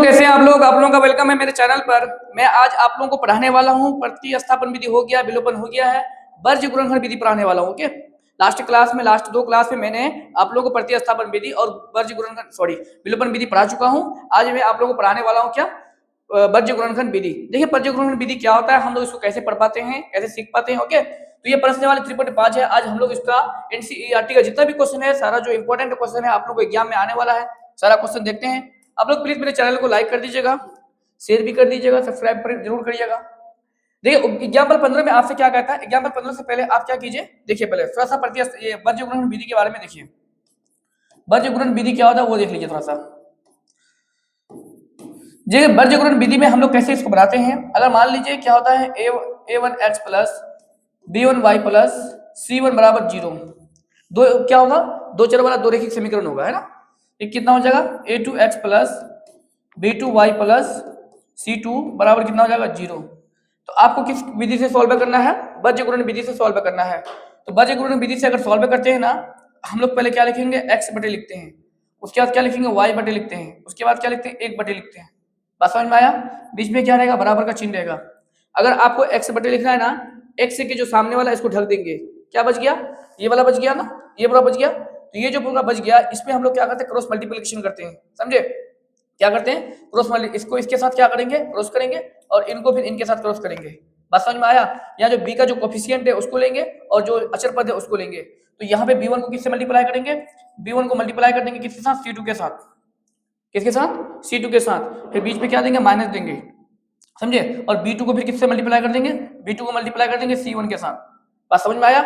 कैसे हैं आप लोगों का वेलकम है मेरे चैनल पर। मैं आज आप लोगों को पढ़ाने वाला हूं प्रतिस्थापन विधि हो गया, विलोपन हो गया है, वर्ज्य गुणनखंड विधि पढ़ाने वाला हूं। ओके, लास्ट दो क्लास में मैंने आप लोगों को प्रतिस्थापन विधि और वर्ज्य गुणनखंड विलोपन विधि पढ़ा चुका हूं। आज मैं आप लोगों को पढ़ाने वाला हूं क्या, वर्ज्य गुणनखंड विधि। देखिए वर्ज्य गुणनखंड विधि क्या होता है, हम लोग इसको कैसे पढ़ पाते हैं, कैसे सीख पाते हैं। ओके, तो ये प्रश्न वाले 3.5 है। आज हम लोग इसका एनसीईआरटी का जितना भी क्वेश्चन है, सारा जो इंपॉर्टेंट क्वेश्चन है आप लोग को एग्जाम में आने वाला है, सारा क्वेश्चन देखते हैं। आप लोग प्लीज मेरे चैनल को लाइक कर दीजिएगा, शेयर भी कर दीजिएगा, सब्सक्राइब जरूर करिएगा। देखिए एग्जाम्पल 15 में आपसे क्या कहता है, एग्जाम्पल 15 से पहले आप क्या कीजिए, देखिए पहले थोड़ा सा वर्ज्य गुणनखंड विधि के बारे में देखिए। वर्ज्य गुणनखंड विधि क्या होता है वो देख लीजिए थोड़ा सा। जी, वर्ज्य गुणनखंड विधि में हम लोग कैसे इसको बनाते हैं। अगर मान लीजिए क्या होता है, a1x plus b1y plus c1 बराबर 0, दो क्या होगा, दो चर वाला दो रेखिक समीकरण होगा, है ना। ये कितना हो जाएगा, a2x plus b2y plus c2 बराबर कितना हो जाएगा 0। तो आपको किस विधि से सॉल्व करना है, वर्ज्य गुणन विधि से सॉल्व करना है। तो वर्ज्य गुणन विधि से अगर सॉल्व करते हैं ना, हम लोग पहले क्या लिखेंगे, x बटे लिखते हैं, उसके बाद क्या लिखेंगे, y बटे लिखते हैं, उसके बाद क्या लिखते हैं, 1 बटे लिखते हैं। बात समझ में आया। बीच में क्या रहेगा, बराबर का चिन्ह रहेगा। अगर आपको x बटे लिखना है ना, x के जो सामने वाला इसको ढक देंगे, क्या बच गया, ये वाला बच गया ना, ये पूरा बच गया। तो ये जो पूरा बच गया, इसमें हम लोग क्या करते हैं, क्रॉस मल्टीप्लिकेशन करते हैं, समझे। क्या करते हैं, क्रॉस मल्टी, इसको इसके साथ क्या करेंगे, क्रॉस करेंगे, और इनको फिर इनके साथ क्रॉस करेंगे। बात समझ में आया। यहाँ जो b का जो कोफिशिएंट है उसको लेंगे और जो अचर पद है उसको लेंगे। तो यहाँ पे b1 को किससे मल्टीप्लाई करेंगे, b1 को मल्टीप्लाई कर देंगे किसके साथ, c2 के साथ, किसके साथ, c2 के साथ। फिर बीच में क्या देंगे, माइनस देंगे, समझे। और b2 को फिर किससे मल्टीप्लाई कर देंगे, b2 को मल्टीप्लाई कर देंगे c1 के साथ। बात समझ में आया।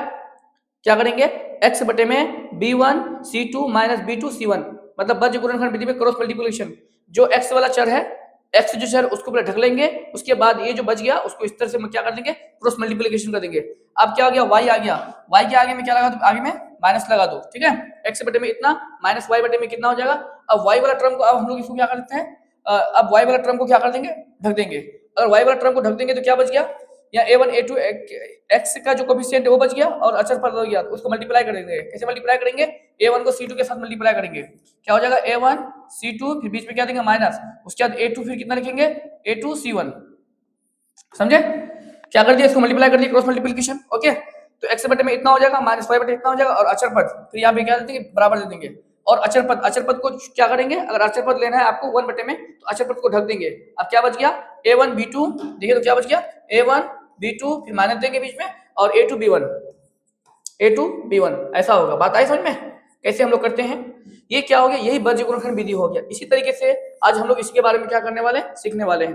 क्या करेंगे, x बटे में b1 c2 minus b2 c1, मतलब वर्ज्य गुणनखंड विधि में क्रॉस मल्टीप्लिकेशन। जो x वाला चर है, x जो चर उसको पहले ढक लेंगे, उसके बाद ये जो बच गया उसको इस तरह से क्या कर देंगे, क्रॉस मल्टीप्लिकेशन कर देंगे। अब क्या हो गया, y आ गया, y के आगे में क्या लगा दो, आगे में माइनस लगा दो, ठीक है। x बटे में इतना माइनस y बटे में कितना हो जाएगा। अब y वाला टर्म को अब हम लोग इसको क्या करते हैं, अब y वाला टर्म को क्या कर देंगे, ढक देंगे। अगर y वाला टर्म को ढक देंगे तो क्या बच गया, या a1 a2 x का जो कोफिशिएंट है वो बच गया और अचर पद हो गया, तो उसको मल्टीप्लाई करेंगे। कैसे मल्टीप्लाई करेंगे, a1 को c2 के साथ मल्टीप्लाई करेंगे, क्या हो जाएगा, a1 c2, फिर बीच में क्या देंगे माइनस, उसके बाद a2 फिर कितना लिखेंगे, a2 c1, समझे। क्या कर दिया, इसको मल्टीप्लाई कर दिया, क्रॉस मल्टीप्लिकेशन। ओके, तो x बटे में इतना हो जाएगा, माइनस y बटे इतना हो जाएगा, और अचर पद फिर यहाँ पे क्या दे देंगे, बराबर दे देंगे। और अचर पद को क्या करेंगे, अगर अचर पद लेना है आपको 1 बटे में, तो अचर पद को ढक देंगे। अब क्या बच गया, a1 b2, देखिए तो क्या बच गया, a1 b2, फिर माइनस देंगे बीच में, और a2 b1, ऐसा होगा। बात आई समझ में, कैसे हम लोग करते हैं। ये क्या हो गया, यही वर्ज्य गुणनखंड विधि हो गया। इसी तरीके से आज हम लोग इसके बारे में क्या करने वाले हैं, सीखने वाले हैं।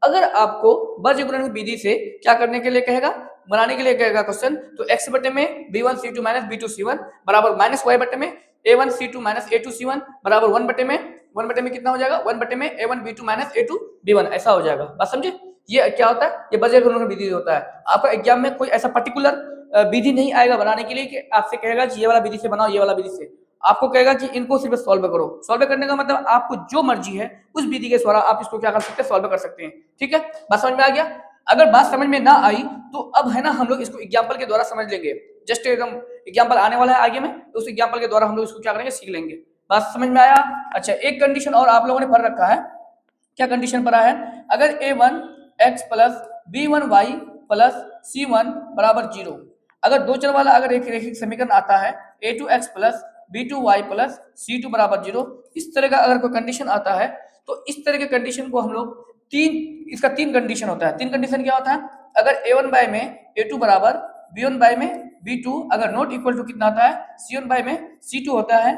अगर आपको वर्ज्य गुणनखंड विधि से क्या करने के लिए कहेगा, बनाने के लिए कहेगा क्वेश्चन, तो x बटे में b1 c2 minus b2 c1 बराबर माइनस y बटे में a1 c2 minus a2 c1 बराबर 1 बटे में कितना हो जाएगा, 1 बटे में a1 b2 minus a2 b1, ऐसा हो जाएगा। बात समझे। ये क्या होता है, ये वर्ज्य गुणनखंड विधि होता है। आपका एग्जाम में कोई ऐसा पर्टिकुलर विधि नहीं आएगा बनाने के लिए कि आपसे कहेगा कि ये वाला विधि से बनाओ, ये वाला विधि से। आपको कहेगा कि इनको सिर्फ सॉल्व करो। सॉल्व करने का मतलब आपको जो मर्जी है उस विधि के द्वारा आप इसको क्या कर सकते हैं, सॉल्व कर सकते हैं, ठीक है। बात समझ में आ गया। अगर बात समझ में ना आई तो अब है ना, हम लोग इसको एग्जाम्पल के द्वारा समझ लेंगे। जस्ट एकदम एग्जाम्पल आने वाला है आगे में, तो उस एग्जाम्पल के द्वारा हम लोग इसको क्या करेंगे, सीख लेंगे। बात समझ में आया। अच्छा, एक कंडीशन और आप लोगों ने पढ़ रखा है, क्या कंडीशन पढ़ा है, अगर a1 x plus b1 y plus c1 बराबर 0, अगर दो चर वाला अगर एक रेखिक समीकरण आता है a2 x plus b2 y plus c2 बराबर 0, इस तरह का अगर कोई कंडीशन आता है, तो इस तरह के कंडीशन को हम लोग इसका तीन कंडीशन होता है। तीन कंडीशन क्या होता है, अगर a1 बाय में a2 बराबर b1 बाय में b2, अगर नॉट इक्वल टू कितना होता है, c1 बाय में c2 होता है,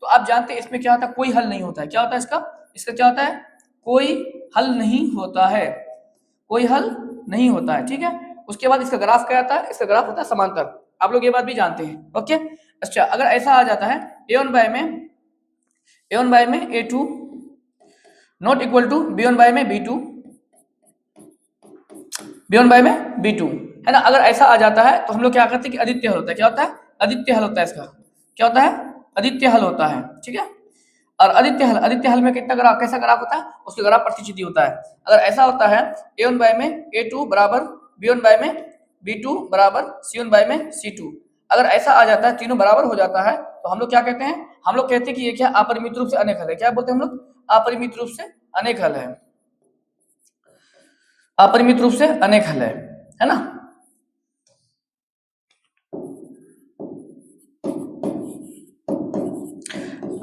तो आप जानते हैं इसमें क्या होता है, कोई हल नहीं होता है। क्या होता है इसका क्या होता है, कोई हल नहीं होता है, कोई हल नहीं होता है, ठीक है। उसके बाद इसका ग्राफ क्या आता है, इसका ग्राफ होता है समांतर, आप लोग ये बात भी जानते हैं। ओके, अच्छा, अगर ऐसा आ जाता है a1 बाय में a2 not equal to b1 bye में b2 है ना, अगर ऐसा आ जाता है तो हम लोग क्या करते हैं कि अद्वितीय हल होता है। क्या होता है, अद्वितीय हल होता है। इसका क्या होता है, अद्वितीय हल होता है, ठीक है। और अद्वितीय हल में कितना ग्राफ, कैसा ग्राफ होता है, उसका ग्राफ प्रतिचिति होता है। अगर ऐसा होता है a1 बाय में a2 बराबर b1 बाय में b2 बराबर c1 बाय में c2, अगर ऐसा आ जाता है, तीनों बराबर हो जाता है, तो हम लोग क्या कहते हैं, हम लोग कहते हैं कि ये क्या अपरिमित रूप से अनेक हल है। क्या बोलते हैं हम लोग, अपरिमित रूप से अनेक हल है, अपरिमित रूप से अनेक हल है ना।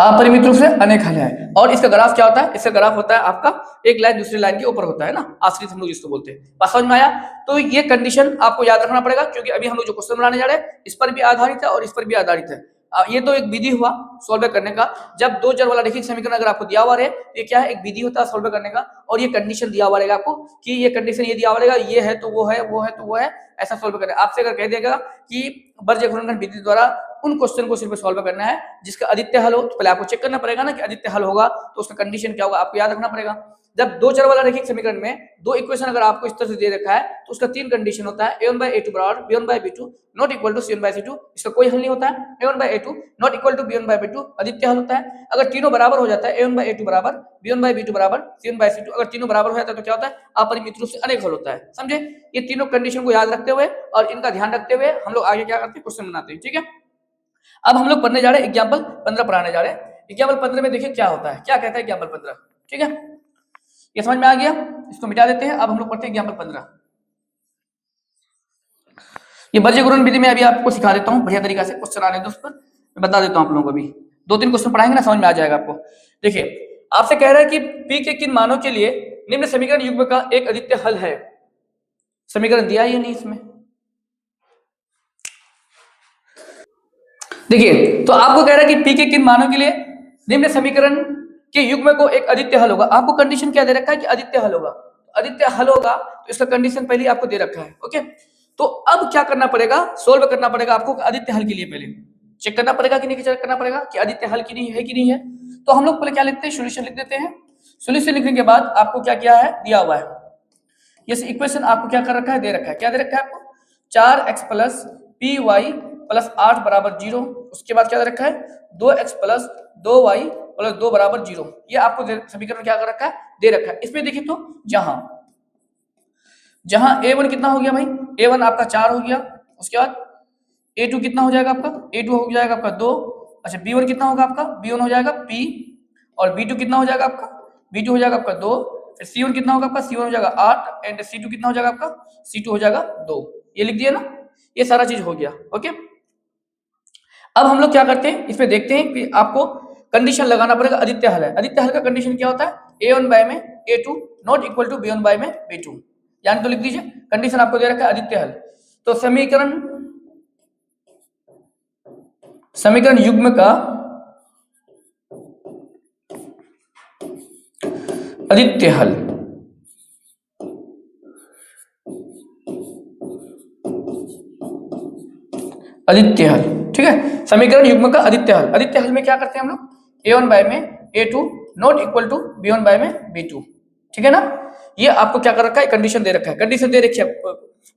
अपरिमित रूप से अनेक हल है। और इसका ग्राफ क्या होता है? इसका ग्राफ होता है आपका एक लाइन दूसरी लाइन के ऊपर होता है ना, आश्रित हम लोग जिसको बोलते हैं। बात समझ में आया? तो ये कंडीशन आपको याद रखना पड़ेगा, क्योंकि अभी हम लोग जो क्वेश्चन बनाने जा रहे हैं इस पर भी आधारित है और इस पर भी आधारित है। ये तो एक विधि हुआ सॉल्व करने का। जब दो चर वाला रैखिक समीकरण अगर आपको दिया हुआ है, ये क्या है? एक विधि होता है सॉल्व करने का, और ये कंडीशन दिया हुआ रहेगा आपको कि ये कंडीशन ये दिया हुआ रहेगा, ये है तो वो है, वो है तो वो है, ऐसा सॉल्व करना है। आपसे अगर कह देगा कि वर्ज्य घूर्णन विधि द्वारा उन क्वेश्चन को सिर्फ सॉल्व करना है जिसका आदित्य हल हो, तो पहले आपको चेक करना पड़ेगा ना कि आदित्य हल होगा तो उसका कंडीशन क्या होगा, आपको याद रखना पड़ेगा। जब दो चर वाला रैखिक समीकरण में दो इक्वेशन अगर आपको इस तरह से दे रखा है तो उसका तीन कंडीशन होता है। a1/a2 बराबर b1/b2 not equal to c1/c2, इसका कोई हल नहीं होता है। a1/a2 not equal to b1/b2 Aditya हल होता है। अगर तीनों बराबर हो जाता है, a1/a2 बराबर b1/b2 बराबर c1/c2, अगर तीनों बराबर हो जाता है तो क्या होता है? अपरिमित रूप से अनेक हल होता है। समझे? ये तीनों कंडीशन को याद रखते हुए और इनका ध्यान रखते हुए हम लोग आगे क्या करते हैं? क्वेश्चन बनाते हैं। ठीक है, अब हम लोग पढ़ने जा रहे हैं एग्जाम्पल 15 पढ़ाने जा रहे हैं। एग्जाम्पल 15 में देखिए क्या होता है, क्या कहता है एग्जाम्पल 15। ठीक है, ये समझ में आ गया, इसको मिटा देते हैं। अब हम लोग पढ़ते हैं एग्जाम्पल 15। ये वर्ज्य घूर्णन विधि में अभी आपको सिखा देता हूँ बढ़िया तरीका से, क्वेश्चन आ रहे हैं उस पर मैं बता देता हूँ आप लोगों को। अभी दो तीन क्वेश्चन पढ़ाएंगे ना, समझ में आ जाएगा आपको। देखिए, आपसे कह रहा है कि पी के किन मानों के लिए निम्न समीकरण युग्म का एक अद्वितीय हल है। समीकरण दिया ही नहीं इसमें। देखिए, तो आपको कह रहा है कि पी के किन मानों के लिए निम्न समीकरण के युग्म को एक अद्वितीय हल होगा। आपको कंडीशन क्या दे रखा है कि अद्वितीय हल होगा। अद्वितीय हल होगा तो इसका कंडीशन पहले आपको दे रखा है। ओके, तो अब क्या करना पड़ेगा? सोल्व करना पड़ेगा आपको अद्वितीय हल के लिए। पहले चेक करना पड़ेगा कि नहीं, चेक करना पड़ेगा कि अद्वितीय हल की नहीं है कि नहीं है। तो हम लोग पहले क्या लिखते हैं? सॉल्यूशन लिख देते हैं। सॉल्यूशन लिखने के बाद आपको क्या किया है? दिया हुआ है ये इक्वेशन आपको क्या कर रखा है? दे रखा है। क्या दे रखा है आपको? 4x plus P Y plus 8 बराबर 0। उसके बाद क्या दे रखा है? 2x प्लस 2y प्लस 2 बराबर 0। ये आपको समीकरण क्या कर रखा है? दे रखा है। इसमें देखिए तो जहां a1 कितना हो गया भाई? a1 आपका 4 हो गया। उसके बाद a2 कितना हो जाएगा आपका? a2 हो जाएगा आपका 2। अच्छा, b1 कितना होगा आपका? b1 हो जाएगा p। और b2 कितना हो जाएगा आपका? b2 हो जाएगा आपका 2। c1 कितना होगा आपका? c1 हो जाएगा 8 एंड c2 कितना हो जाएगा आपका? c2 हो जाएगा 2। ये लिख दिया ना, ये सारा चीज हो गया। ओके, अब हम लोग क्या करते हैं? इसमें देखते हैं कि आपको कंडीशन लगाना पड़ेगा। अद्वितीय हल है। अद्वितीय हल का कंडीशन क्या होता है? a1 बाय में a2 not equal to b1 bye में b2। यानी तो लिख दीजिए, कंडीशन आपको दे रखा है अद्वितीय हल। तो समीकरण युग्म का अद्वितीय हल, अद्वितीय हल। ठीक है, समीकरण युग्म का अद्वितीय हल। अद्वितीय हल में क्या करते हैं हम लोग? a1 बाय में a2 not equal to b1 bye में b2। ठीक है ना, ये आपको क्या कर रखा है? कंडीशन दे रखा है। कंडीशन दे रखी है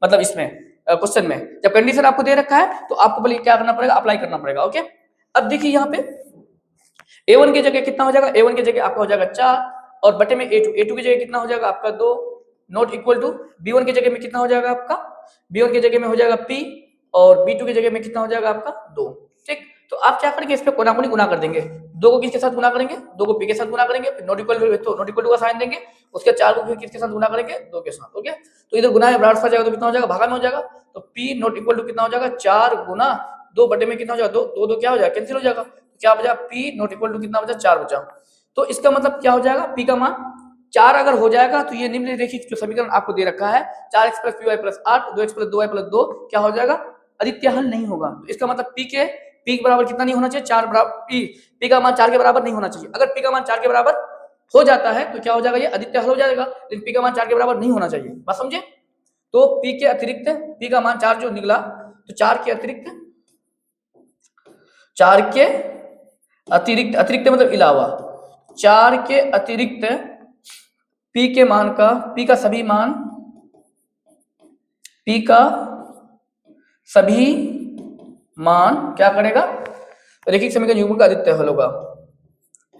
मतलब इसमें क्वेश्चन में जब कंडीशन आपको दे रखा है तो आपको पहले क्या करना पड़ेगा? अप्लाई करना पड़ेगा। ओके, अब देखिए यहाँ पे a1 की जगह कितना हो जाएगा? a1 की जगह आपका हो जाएगा 4 और बटे में a2 की जगह कितना हो जाएगा आपका? 2 नॉट इक्वल टू b1 की जगह में कितना हो जाएगा आपका? b1 की जगह में हो जाएगा p और b2 की जगह में कितना हो जाएगा आपका? 2। ठीक, तो आप क्या करेंगे? इस पे कोना-कोनी गुना कर देंगे। 2 को किसके साथ गुना करेंगे? 2 को p के साथ गुना करेंगे। फिर नॉट इक्वल तो नॉट इक्वल टू का साइन देंगे। उसके 4 को फिर किसके साथ गुना करेंगे? 2 के साथ। ओके, तो इधर गुना में बराबर जाएगा तो कितना हो जाएगा? भागा में हो जाएगा। तो p नॉट इक्वल टू कितना हो जाएगा? 4 गुना 2 बटे में कितना हो जाएगा? 2 2 क्या हो जाएगा? कैंसिल हो जाएगा। क्या बचा? p नॉट इक्वल टू कितना बचा? 4 बचा। तो इसका मतलब क्या हो जाएगा? p का मान 4 अगर हो जाएगा तो ये निम्नलिखित जो समीकरण आपको दे रखा है 4x plus P Y plus 8 2x plus 2y plus 2 क्या हो जाएगा? अद्वितीय हल नहीं होगा। तो इसका मतलब p के बराबर कितना नहीं होना चाहिए? 4 बराबर p का मान 4 के बराबर नहीं होना चाहिए। अगर p का मान 4 के बराबर हो जाता है तो क्या हो जाएगा? ये अद्वितीय हल हो जाएगा। लेकिन p का मान 4 के बराबर नहीं होना चाहिए। बात समझे? तो p के अतिरिक्त p का मान 4 जो निकला तो 4 के अतिरिक्त अतिरिक्त मतलब अलावा 4 के अतिरिक्त p के मान का p का सभी मान क्या करेगा? रैखिक समीकरण युग्म का अद्वितीय हल होगा।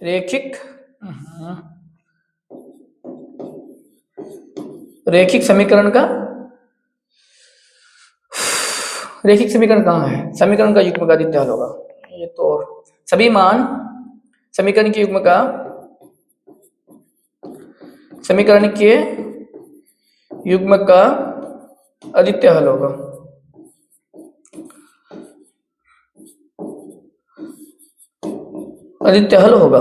रैखिक समीकरण कहाँ है? समीकरण का युग्म का अद्वितीय हल होगा। ये तो सभी मान समीकरण के युग्म का समीकरण के युग्म का अद्वितीय हल होगा। अद्वितीय हल होगा।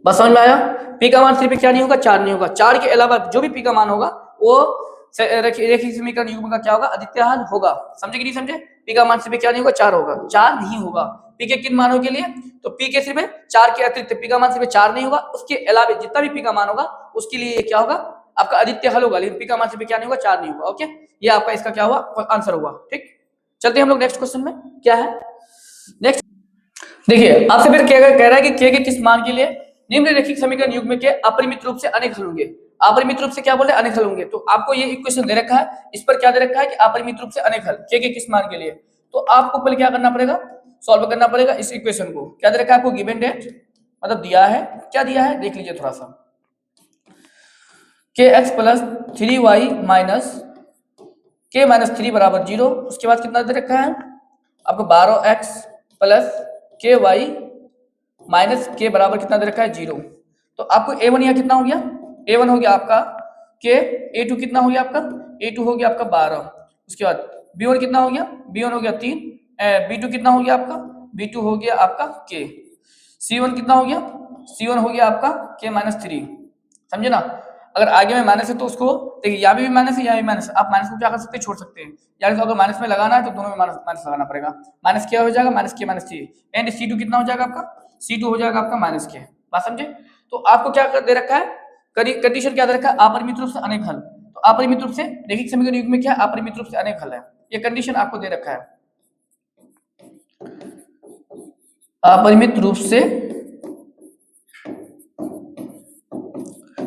बस समझ में आया? पी का मान 3 पे क्या नहीं होगा? 4 नहीं होगा। 4 के अलावा जो भी पी का मान होगा वो रेखीय समीकरण युग्म का क्या होगा? अद्वितीय हल होगा। समझे कि नहीं समझे? पी का मान 3 पे क्या नहीं होगा? 4 होगा। 4 नहीं होगा पी के किन मानों के लिए? तो पी के सिर्फ 4 के अतिरिक्त पी का मान सिर्फ 4 नहीं होगा, उसके अलावा जितना भी पी का मान होगा उसके लिए क्या होगा? आपका अद्वितीय हल होगा। लेकिन पी का मान सिर्फ क्या नहीं होगा? 4 नहीं होगा। ओके, ये आपका इसका क्या हुआ? आंसर हुआ। ठीक, चलते हैं हम लोग नेक्स्ट क्वेश्चन में। क्या है नेक्स्ट? देखिए आपसे फिर क्या कह रहा है कि के किस मान के लिए निम्नलिखित समीकरण युग्म के अपरिमित रूप से अनेक हल होंगे। अपरिमित रूप से क्या बोले? अनेक हल होंगे। तो आपको ये इक्वेशन दे रखा है, इस पर क्या दे रखा है कि अपरिमित रूप से अनेक हल के किस मान के लिए। तो आपको पहले क्या करना पड़ेगा? सॉल्व करना पड़ेगा इस इक्वेशन को। क्या दे रखा है आपको? गिवन डेट मतलब दिया है। क्या दिया है देख लीजिए थोड़ा सा। के एक्स प्लस 3y माइनस के माइनस 3 बराबर 0। उसके बाद कितना दे रखा है आपको? 12x प्लस के वाई माइनस के बराबर कितना दे रखा है? 0। तो आपको a1 यहाँ कितना हो गया? a1 हो गया आपका के, a2 कितना हो गया आपका? a2 हो गया आपका 12। उसके बाद b1 कितना हो गया? b1 हो गया 3। b2 कितना हो गया आपका? b2 हो गया आपका k। c1 कितना हो गया? c1 हो गया आपका k माइनस 3। समझे ना? अगर आगे में माइनस है तो उसको देखिए, यहाँ भी माइनस है, यहाँ भी माइनस। आप माइनस को क्या कर सकते हैं? छोड़ सकते हैं। यानी तो अगर माइनस में लगाना है तो दोनों में माइनस लगाना पड़ेगा। माइनस क्या हो जाएगा? माइनस के माइनस 3 एंड c2 कितना हो जाएगा आपका? c2 हो जाएगा आपका माइनस के। बात समझे? तो आपको क्या दे रखा है? कंडीशन क्या दे रखा है? अपरिमित रूप से अनेक हल। तो अपरिमित रूप से रैखिक समीकरण युग्म में क्या? अपरिमित रूप से अनेक हल है। ये कंडीशन आपको दे रखा है, अपरिमित रूप से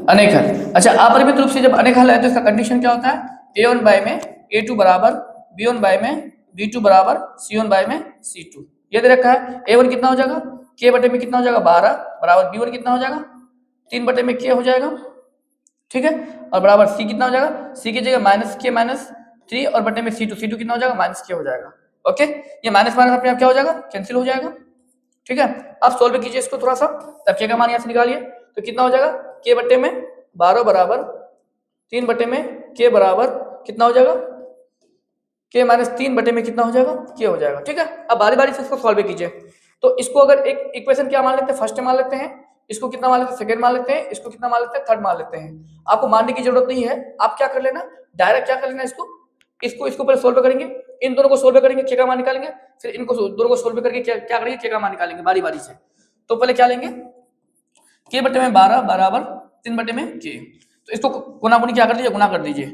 अनेक हल। अच्छा, अपरिमित रूप से जब अनेक हल है तो इसका कंडीशन क्या होता है? a1 बाय में a2 बराबर b1 बाय में b2 बराबर c1 बाय में c2। ये दे रखा है। a1 कितना हो जाएगा? k बटे में कितना हो जाएगा? 12 बराबर b1 कितना हो जाएगा? 3 बटे में k हो जाएगा। ठीक है, और बराबर c कितना हो जाएगा? c की जगह माइनस के माइनस 3 और बटे में c2 कितना हो जाएगा? माइनस के हो जाएगा। ओके, ये माइनस माइनस अपने आप क्या हो जाएगा? कैंसिल हो जाएगा। ठीक है, आप सोल्व कीजिए इसको थोड़ा सा, तब के का मान यहाँ से निकालिए। तो कितना हो जाएगा? k बटे में 12 बराबर 3 बटे में k बराबर कितना हो जाएगा? k माइनस 3 बटे में कितना हो जाएगा? k हो जाएगा। ठीक है, अब बारी बारी से इसको सॉल्व कीजिए। तो इसको अगर एक इक्वेशन क्या मान लेते हैं? फर्स्ट मान लेते हैं। इसको कितना मान लेते हैं? सेकंड मान लेते हैं। इसको कितना मान लेते हैं? थर्ड मान लेते हैं। आपको मानने की जरूरत नहीं है, आप क्या कर लेना, डायरेक्ट क्या कर लेना, इसको पहले सोल्व करेंगे। इन दोनों को सोल्व करेंगे, के का मान निकालेंगे। फिर इनको दोनों को सोल्व करके क्या करेंगे? के का मान निकालेंगे बारी बारी से। तो पहले क्या लेंगे? के बटे में 12 बराबर 3 बटे में के। तो इसको गुना गुनी क्या कर दीजिए? गुना कर दीजिए।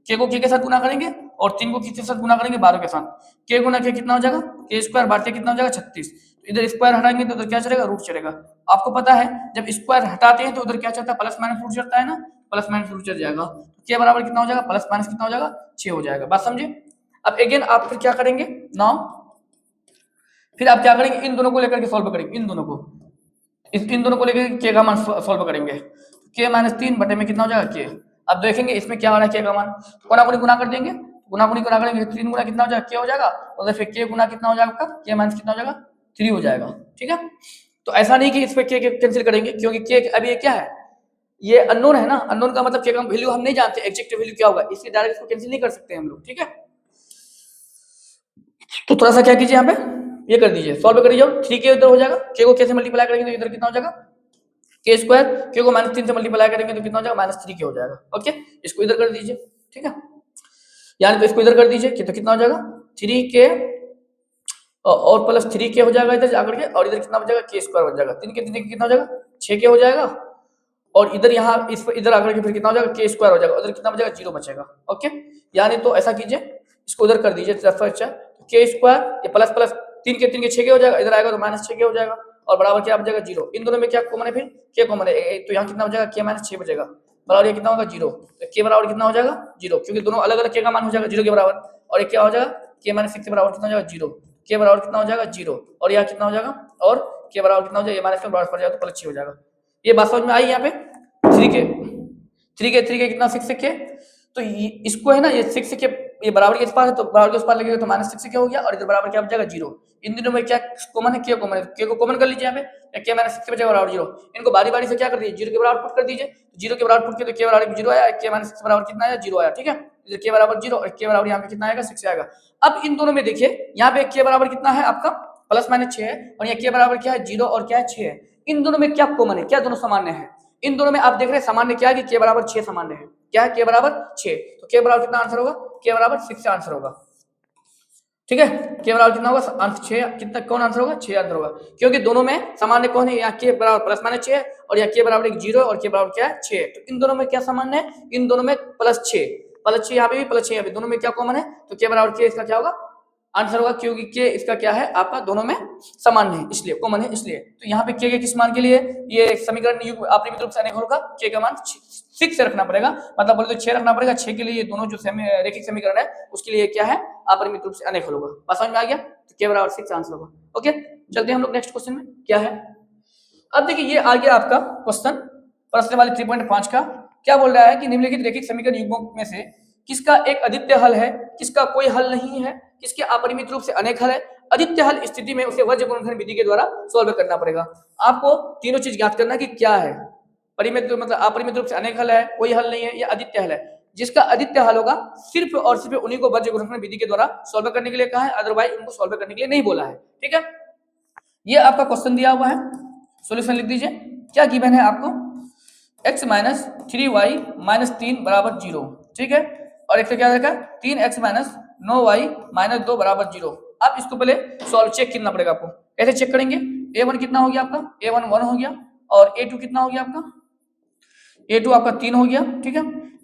के को के साथ गुना करेंगे और 3 को किसके साथ गुना करेंगे? 12 के साथ। के गुना के कितना हो जाएगा? के स्क्वायर बांट के कितना हो जाएगा? 36। तो इधर स्क्वायर हटाएंगे तो उधर क्या चलेगा? रूट चलेगा। आपको पता है जब स्क्वायर हटाते हैं तो उधर क्या चलता है? प्लस माइनस रूट चलता है ना, प्लस माइनस रूट चल जाएगा। के बराबर कितना हो जाएगा? प्लस माइनस कितना हो जाएगा? 6 हो जाएगा। बात समझे? अब अगेन आप फिर क्या करेंगे नाउ, फिर आप क्या करेंगे? इन दोनों को लेकर के सॉल्व करेंगे। इन दोनों को लेकर के का मान सॉल्व करेंगे। के माइनस 3 बटे में कितना हो जाएगा? के। अब देखेंगे इसमें क्या हो रहा है? के का मान गुना गुनी गुना कर देंगे। गुना गुनी गुना करेंगे 3 गुना कितना हो जाएगा? के हो जाएगा। और फिर के गुना कितना हो जाएगा आपका? के माइनस कितना हो जाएगा? 3 हो जाएगा। ठीक है, तो ऐसा नहीं कि इस पे के कैंसिल करेंगे, क्योंकि के अभी ये क्या है? ये अननोन है ना। अननोन का मतलब के का वैल्यू हम नहीं जानते, एग्जैक्ट वैल्यू क्या होगा, इसलिए डायरेक्ट इसको कैंसिल नहीं कर सकते हम लोग। ठीक है, तो थोड़ा सा क्या कीजिए यहाँ पे, ये कर दीजिए, सॉल्व करिए। 3 के इधर हो जाएगा, के को कैसे मल्टीप्लाई करेंगे तो इधर कितना हो जाएगा? के स्क्वायर। के को माइनस 3 से मल्टीप्लाई करेंगे तो कितना हो जाएगा? माइनस 3 के हो जाएगा। ओके, इसको इधर कर दीजिए। ठीक है, यानी तो इसको इधर कर दीजिए, तो कितना हो जाएगा? 3 के और प्लस 3 के हो जाएगा इधर जाकर के, और इधर कितना हो जाएगा? के स्क्वायर हो जाएगा। 3 के 3 के कितना हो जाएगा? 6 के हो जाएगा। और इधर यहाँ इस इधर आकर के फिर कितना हो जाएगा? के स्क्वायर हो जाएगा। उधर कितना बचेगा? 0 बचेगा। ओके, यानी तो ऐसा कीजिए, इसको उधर कर दीजिए। के स्क्वायर ये प्लस प्लस 3 के 6 के हो जाएगा, इधर आएगा तो माइनस 6 के हो जाएगा, और बराबर क्या बचेगा? 0। इन दोनों में क्या कॉमन है? फिर के कॉमन है, तो यहाँ कितना हो जाएगा? के माइनस 6 बचेगा, बराबर ये कितना होगा? 0। तो के बराबर कितना हो जाएगा? 0, क्योंकि दोनों अलग अलग के का मान हो जाएगा 0 के बराबर। और ये क्या हो जाएगा? के माइनस 6 के बराबर कितना हो जाएगा? 0। के बराबर कितना हो जाएगा? 0। और यहाँ कितना हो जाएगा? और के बराबर कितना हो जाएगा? माइनस के बराबर पड़ जाएगा तो प्लस 6 हो जाएगा। ये बात समझ में आई? यहाँ पे 3 के कितना? 6 के, तो इसको है ना, ये 6 के ये बराबर के इस पार है तो बराबर के उस पार लगेगा तो -6 से क्या हो गया, और इधर बराबर क्या बचेगा 0। इन दोनों में क्या कॉमन है, के कॉमन है, के को कॉमन कर लीजिए यहाँ पे, के -6 से बचेगा बराबर 0। इनको बारी बारी से क्या कर दीजिए, 0 के बराबर पुट कर दीजिए, 0 के बराबर पुट किया तो के बराबर 0 आया, के -6 बराबर कितना आया, 0 आया, ठीक है। इधर के बराबर 0 और के बराबर यहाँ पे कितना आएगा, 6 आएगा। अब इन दोनों में देखिए यहाँ पे के बराबर कितना है आपका +-6 है, और यहाँ के बराबर क्या है 0 और क्या है 6 है। इन दोनों में क्या कॉमन है, क्या दोनों सामान्य है, इन दोनों में आप देख रहे हैं सामान्य क्या है कि के बराबर 6 सामान्य है, क्या है के बराबर 6, तो के बराबर कितना आंसर होगा, के बराबर 6 से आंसर होगा, ठीक है। के बराबर कितना होगा, आंसर 6, कितना कौन आंसर होगा, 6 आंसर होगा, क्योंकि दोनों में सामान्य कौन है, यहाँ के बराबर +-6 है और यहाँ के बराबर 0 और के बराबर क्या है 6, तो इन दोनों में क्या सामान्य है, इन दोनों में +6 यहाँ पे भी +6 यहाँ पे, दोनों में क्या कॉमन है, तो के बराबर के इसका क्या होगा आंसर होगा, क्योंकि के इसका क्या है आपका दोनों में सामान्य है इसलिए कॉमन है इसलिए। तो यहाँ पे के किस मान के लिए ये समीकरण युग्म अपरिमित रूप से अनेक होगा, के का मान 6 से रखना पड़ेगा, मतलब बोले तो 6 रखना पड़ेगा, 6 के लिए ये दोनों जो रेखिक समीकरण है उसके लिए क्या है अपरिमित रूप से अनेक होगा। बात समझ में आ गया, तो के बराबर 6 आंसर होगा। ओके, चलते हैं हम लोग नेक्स्ट क्वेश्चन में, क्या है। अब देखिए ये आ गया आपका क्वेश्चन प्रश्न वाले 3.5 का, क्या बोल रहा है कि निम्नलिखित रेखिक समीकरण युग्मों में से किसका एक अद्वितीय हल है, किसका कोई हल नहीं है, किसके अपरिमित रूप से अनेक हल है। अद्वितीय हल स्थिति में उसे वज्र गुणनखंड विधि के द्वारा सॉल्व करना पड़ेगा। आपको तीनों चीज ज्ञात करना कि क्या है, परिमित मतलब अपरिमित रूप से अनेक हल है, कोई हल नहीं है, या अद्वितीय हल है। जिसका अद्वितीय हल होगा सिर्फ और सिर्फ उन्हीं को वज्र गुणनखंड विधि के द्वारा सॉल्व करने के लिए कहा है, अदरवाइज उनको सॉल्व करने के लिए नहीं बोला है, ठीक है। ये आपका क्वेश्चन दिया हुआ है, सॉल्यूशन लिख दीजिए। क्या गिवन है आपको, x - 3y - 3 = 0, ठीक है, और एक तो क्या देखा 3x - 9y - 2 = 0। अब इसको पहले सॉल्व चेक करना पड़ेगा आपको, कैसे चेक करेंगे, a1 कितना हो गया आपका, a1 1 हो गया, और a2 कितना हो गया आपका, a2 आपका 3 हो गया, ठीक है।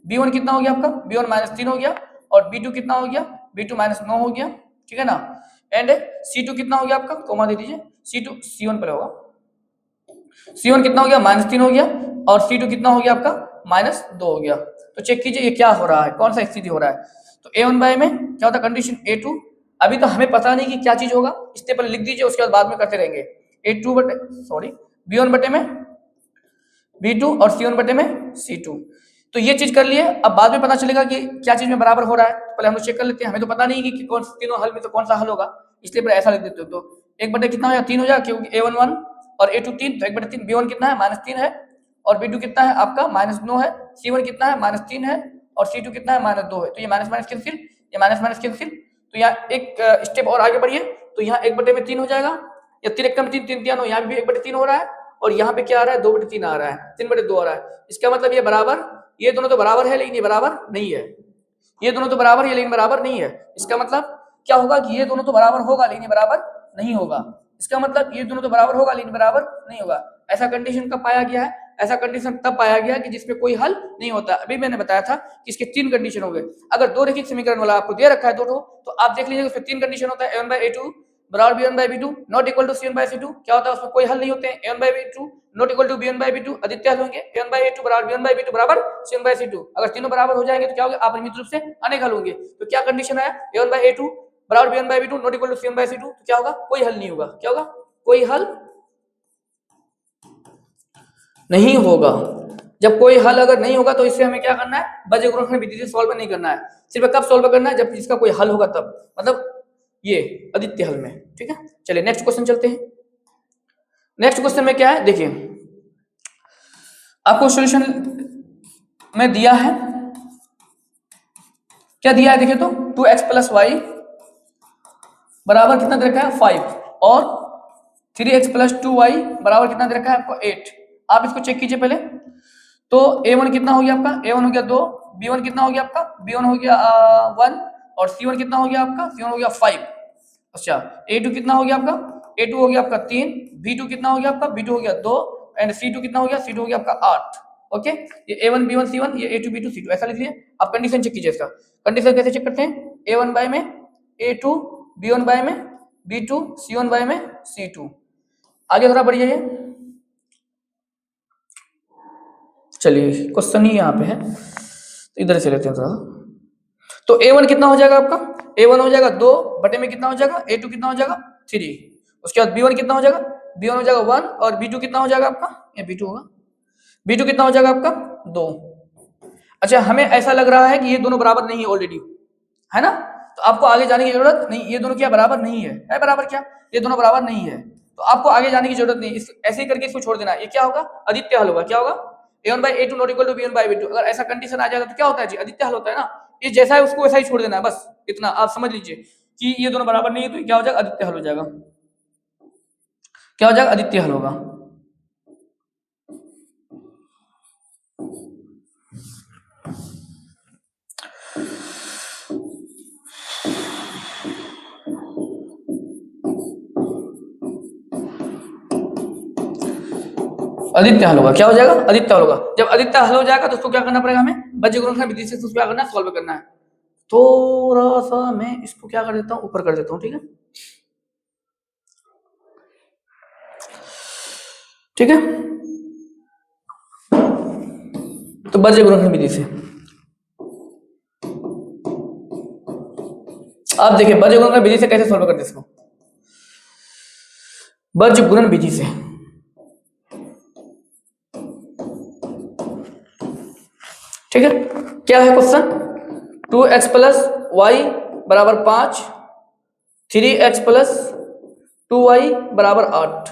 b1 कितना हो गया आपका, b1 -3 हो गया, और b2 कितना हो गया, b2 -9 हो गया, ठीक है ना। एंड c2 कितना हो गया आपका, कोमा दे दीजिए, c1 पहले होगा, c1 कितना हो गया -3 हो गया, और c2 कितना हो गया आपका -2 हो गया। तो चेक कीजिए ये क्या हो रहा है, कौन सा स्थिति हो रहा है। तो a1 बाय में क्या होता है कंडीशन a2, अभी तो हमें पता नहीं कि क्या चीज होगा, इससे पहले लिख दीजिए, उसके बाद में करते रहेंगे। a2 बटे सॉरी b1 बटे में b2 और c1 बटे में c2, तो ये चीज कर लिए। अब बाद में पता चलेगा कि क्या चीज में बराबर हो रहा है, पहले हम लोग चेक कर लेते हैं, हमें तो पता नहीं कि कौन तीनों हल में तो कौन सा हल होगा, इसलिए पहले ऐसा लिख देते हो। तो 1 बटे कितना हो जाएगा 3 हो जाएगा, क्योंकि a1 1 और a2 3, तो 1 बटे 3, b1 कितना है -3 है, और b2 कितना है आपका -9 है, c1 कितना है -3 है, और c2 कितना है -2 है, तो ये माइनस माइनस कैंसिल, ये माइनस माइनस कैंसिल, तो यहाँ एक स्टेप और आगे बढ़िए, तो यहाँ 1 बटे में 3 हो जाएगा, या 3 एकम 3 3 3 यहाँ भी 1 बटे 3 हो रहा है, और यहाँ पे क्या आ रहा है 2 बटे 3 आ रहा है, 3 बटे 2 आ रहा है। इसका मतलब ये बराबर, ये दोनों तो बराबर है लेकिन ये बराबर नहीं है, ये दोनों तो बराबर है लेकिन बराबर नहीं है। इसका मतलब क्या होगा कि ये दोनों तो बराबर होगा लेकिन बराबर नहीं होगा, इसका मतलब ये दोनों तो बराबर होगा लेकिन बराबर नहीं होगा। ऐसा कंडीशन कब पाया गया है, ऐसा कंडीशन तब पाया गया कि जिसमें कोई हल नहीं होता। अभी मैंने बताया था कि इसके 3 कंडीशन हो गए। अगर दो रेखिक समीकरण वाला आपको दे रखा है दो, तो आप देख लीजिए उसमें 3 कंडीशन होता है, a1/a2 बराबर b1/b2 not equal to c1/c2, क्या होता है उसमें कोई हल नहीं होते हैं, a1/b2 not equal to b1/b2 अद्वितीय हल होंगे, a1/a2 बराबर b1/b2 बराबर c1/c2। अगर तीनों बराबर हो जाएंगे तो क्या होगा अपरिमित रूप से अनेक हल होंगे। तो क्या कंडीशन है, a1/a2 बराबर b1/b2 not equal to c1/c2, तो क्या होगा कोई हल नहीं होगा, क्या होगा कोई हल नहीं होगा। जब कोई हल अगर नहीं होगा तो इससे हमें क्या करना है, वज्र गुणनखंड विधि से सॉल्व नहीं करना है, सिर्फ कब सॉल्व करना है जब इसका कोई हल होगा तब, मतलब ये अद्वितीय हल में, ठीक है। चलिए नेक्स्ट क्वेश्चन चलते हैं। नेक्स्ट क्वेश्चन में क्या है देखिए, आपको सॉल्यूशन में दिया है, क्या दिया है देखिए, तो 2x + y बराबर कितना दे रखा है 5, और 3x + 2y बराबर कितना दे रखा है आपको 8। आप इसको चेक कीजिए पहले। तो a1 कितना हो गया आपका, a1 हो गया 2, b1 कितना हो गया आपका, b1 हो गया 1, और c1 कितना हो गया आपका, c1 हो गया 5। अच्छा a2 कितना हो गया आपका, a2 हो गया आपका 3, b2 कितना हो गया आपका, b2 हो गया 2, एंड c2 कितना हो गया, c2 हो गया आपका 8। ओके, ये a1 b1 c1, ये a2 b2 c2 ऐसा लिख लीजिए। आप कंडीशन चेक कीजिए इसका, कंडीशन कैसे चेक करते हैं, a1 बाय में a2, b1 बाय में b2, c1 बाय में c2। आगे थोड़ा बढ़िए, चलिए क्वेश्चन ही यहाँ पे है तो इधर से लेते हैं थोड़ा। तो a1 कितना हो जाएगा आपका, a1 हो जाएगा 2 बटे में कितना हो जाएगा, a2 कितना हो जाएगा 3, उसके बाद b1 कितना हो जाएगा, b1 हो जाएगा 1, और b2 कितना हो जाएगा आपका, ये b2 होगा, b2 कितना हो जाएगा आपका 2। अच्छा हमें ऐसा लग रहा है कि ये दोनों बराबर नहीं है ऑलरेडी, है ना। तो आपको आगे जाने की जरूरत नहीं, ये दोनों क्या बराबर नहीं है बराबर क्या, ये दोनों बराबर नहीं है, तो आपको आगे जाने की जरूरत नहीं, ऐसे ही करके इसको छोड़ देना। ये क्या होगा, आदित्य हल होगा। क्या होगा, a1/a2 not equal to b1/b2। अगर ऐसा कंडीशन आ जाएगा तो क्या होता है जी, आदित्य हल होता है ना। ये जैसा है उसको वैसा ही छोड़ देना है, बस इतना आप समझ लीजिए कि ये दोनों बराबर नहीं है, तो क्या हो जाएगा, आदित्य हल हो जाएगा। क्या हो जाएगा, आदित्य हल होगा। आदित्य हल होगा। क्या हो जाएगा, आदित्य हल होगा। जब आदित्य हल हो जाएगा तो उसको क्या करना पड़ेगा हमें, बज्र गुणनखंड विधि से उसको क्या करना है, सॉल्व करना है। थोड़ा सा मैं इसको क्या कर देता हूँ, ऊपर कर देता हूँ, ठीक है ठीक है। तो बज्र गुणनखंड विधि से आप देखिए, बज्र गुणनखंड विधि से कैसे सॉल्व करते हैं इसको, बज्र गुणन विधि से। ठीक है, क्या है क्वेश्चन, 2x प्लस वाई बराबर 5, 3x प्लस 2y बराबर 8।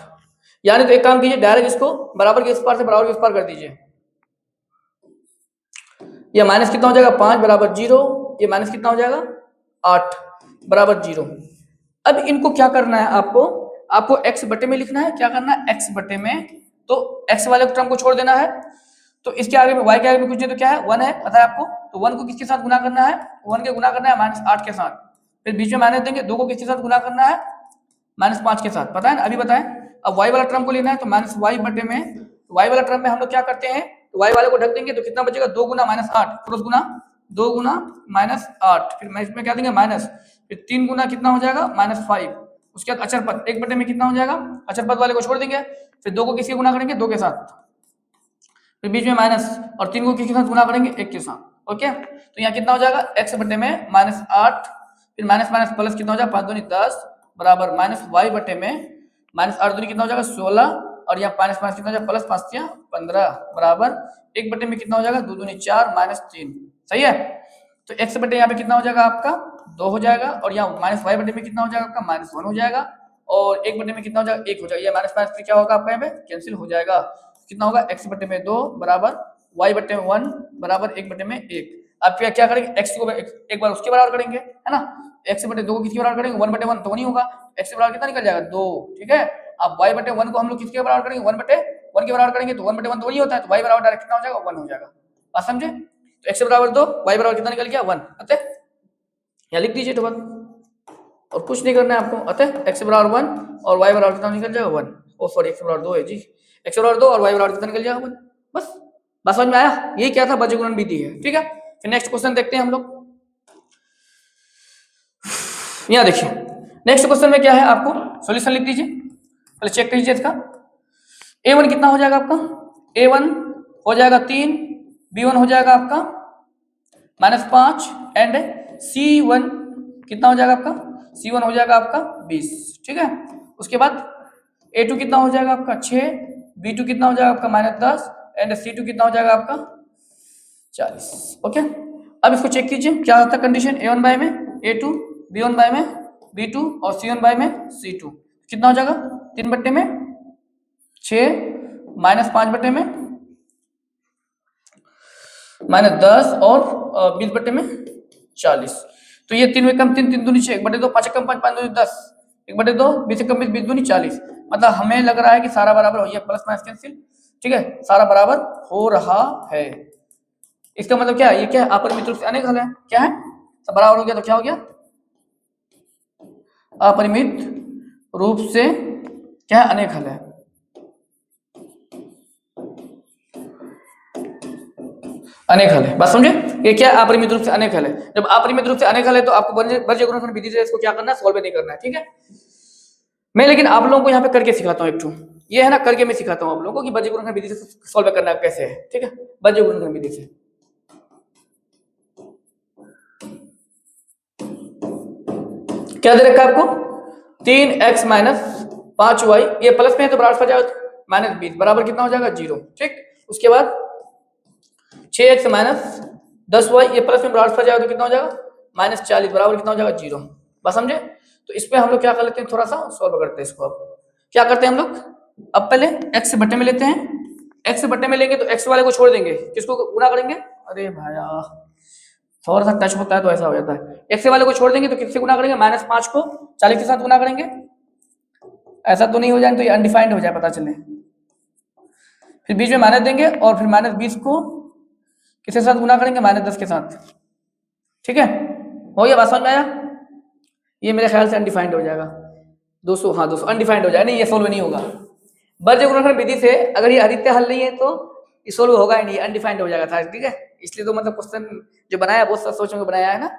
यानी तो एक काम कीजिए, डायरेक्ट इसको बराबर के इस पार से बराबर के उस पार कर दीजिए। ये माइनस कितना हो जाएगा, 5 बराबर 0, ये माइनस कितना हो जाएगा 8 बराबर 0। अब इनको क्या करना है, आपको x बटे में लिखना है। क्या करना है, x बटे में, तो x वाले टर्म को छोड़ देना है। तो इसके आगे में y के आगे में कुछ नहीं, तो क्या है 1 है, पता है आपको। तो 1 को किसके साथ गुना करना है, 1 के गुना करना है -8 के साथ, फिर बीच में माइनस देंगे, 2 को किसके साथ गुना करना है, -5 के साथ, पता है ना, अभी बताएं। अब y वाला टर्म को लेना है, तो -y बटे में, y वाला टर्म में हम लोग क्या करते हैं, तो y वाले को ढक देंगे, तो कितना बचेगा, 2 गुना -8, क्रॉस गुना 2 गुना -8, फिर मैं इसमें क्या देंगे माइनस, फिर 3 गुना कितना हो जाएगा -5, उसके बाद अचर पद 1 बटे में कितना हो जाएगा, अचर पद वाले को छोड़ देंगे, फिर 2 को किसके गुना करेंगे, 2 के साथ, फिर बीच में माइनस, और 3 को किसके साथ गुना करेंगे, 1 के साथ। ओके, तो यहाँ कितना हो जाएगा, x बटे में -8, फिर माइनस माइनस प्लस कितना हो जाएगा, 5 दूनी 10 बराबर -y बटे में -8 दूनी कितना हो जाएगा 16, और यहाँ माइनस माइनस कितना हो जाएगा प्लस 5 या 15 बराबर 1 बटे में कितना हो जाएगा, 2 दूनी 4 -3। सही है, तो x बटे यहाँ पे कितना हो जाएगा आपका 2 हो जाएगा, और यहाँ -y बटे में कितना हो जाएगा आपका -1 हो जाएगा, और 1 बटे में कितना हो जाएगा 1 हो जाएगा। ये माइनस माइनस क्या होगा आपका यहाँ पे कैंसिल हो जाएगा। कितना होगा, x बटे में 2 बराबर y बटे में 1 बराबर 1 बटे में 1। आप क्या करेंगे, x को एक बार उसके बराबर करेंगे, है ना। x बटे 2 को किसके बराबर करेंगे, 1 बटे 1 तो नहीं होगा, x के बराबर कितना निकल जाएगा 2। ठीक है, अब y बटे 1 को हम लोग किसके बराबर करेंगे, 1 बटे 1 के बराबर करेंगे, तो 1 बटे 1 तो वही होता है, तो y बराबर डायरेक्ट कितना हो जाएगा 1 हो जाएगा। बात समझे, तो x बराबर 2, y बराबर कितना निकल गया 1। अतः यहाँ लिख दीजिए तो बस, और कुछ नहीं करना है आपको। अतः x बराबर 1 और y बराबर कितना निकल जाएगा 1। ओ सॉरी, x बराबर 2 है जी, x बराबर 2 और y बराबर कितना निकल जाएगा 1। बस बात समझ में आया, ये क्या था, बज्र गुणन विधि है। ठीक है, फिर नेक्स्ट क्वेश्चन देखते हैं हम लोग। यहाँ देखिए नेक्स्ट क्वेश्चन में क्या है, आपको सॉल्यूशन लिख दीजिए, पहले चेक कीजिए इसका। a1 कितना हो जाएगा आपका, a1 हो जाएगा 3, b1 हो जाएगा आपका -5, एंड c1 कितना हो जाएगा आपका, c1 हो जाएगा आपका 20। ठीक है, उसके बाद a2 कितना हो जाएगा आपका 6, b2 कितना हो जाएगा आपका -10, एंड c2 कितना हो जाएगा आपका 40। ओके, अब इसको चेक कीजिए क्या होता है कंडीशन, a1 बाय में a2, b1 बाय में b2 और c1 बाय में c2, कितना हो जाएगा 3 बट्टे में 6 -5 बटे में -10 और 20 बटे में 40। तो ये 3 में कम 3, 3 दूनी 6, 1 बटे 2, 5 कम 5, 5 दूनी 10, 1 बटे 2, 20 से कम 20, 20 दूनी 40। मतलब हमें लग रहा है कि सारा बराबर हो, ये प्लस माइनस कैंसिल। ठीक है, सारा बराबर हो रहा है। इसका मतलब क्या है, ये क्या है, अपरिमित रूप से अनेक हल है। क्या है, सब बराबर हो गया तो क्या हो गया, अपरिमित रूप से क्या है, अनेक हल है। अनेक हल है, बात समझे, ये क्या अपरिमित रूप से अनेक हल है। जब अपरिमित रूप से अनेक हल है तो आपको बज्र गुणनखंड विधि से इसको क्या करना है, सॉल्व नहीं करना है। ठीक है, मैं लेकिन आप लोगों को यहाँ पे करके सिखाता हूँ एक ठो, ये है ना, करके मैं सिखाता हूँ आप लोगों को कि बज्र गुणनखंड विधि से सॉल्व करना कैसे है। ठीक है, बज्र गुणनखंड विधि से क्या दे रखा है आपको, 3x - 5y, ये प्लस में है तो बराबर जाएगा -20 बराबर कितना हो जाएगा 0। ठीक, उसके बाद 6x - 10y, ये प्लस में बराबर जाएगा तो कितना हो जाएगा -40 बराबर कितना हो जाएगा 0। बस समझे। तो इस पे हम लोग क्या कर लेते हैं, थोड़ा सा सॉल्व करते हैं इसको। अब क्या करते हैं हम लोग, अब पहले x बटे में लेते हैं। x बटे में लेंगे तो x वाले को छोड़ देंगे, किसको गुना करेंगे, अरे भाया थोड़ा सा टच होता है तो ऐसा हो जाता है। x वाले को छोड़ देंगे तो किससे गुना करेंगे, -5 को 40 के साथ गुना करेंगे। ऐसा तो नहीं हो जाए तो ये अनडिफाइंड हो जाए, पता चले। फिर बीच में माइनस देंगे और फिर -20 को किसके साथ गुना करेंगे, -10 के साथ। ठीक है, हो गया, बात समझ में आया। ये मेरे ख्याल से अनडिफाइंड हो जाएगा 200, हाँ 200 अनडिफाइंड हो जाएगा, नहीं ये सोल्व नहीं होगा। वर्ज्य गुणनखंड विधि से अगर ये आदित्य हल नहीं है तो ये सोल्व होगा ही नहीं, अनडिफाइंड हो जाएगा था। ठीक है, इसलिए तो मतलब क्वेश्चन जो बनाया बहुत सोच में बनाया है ना।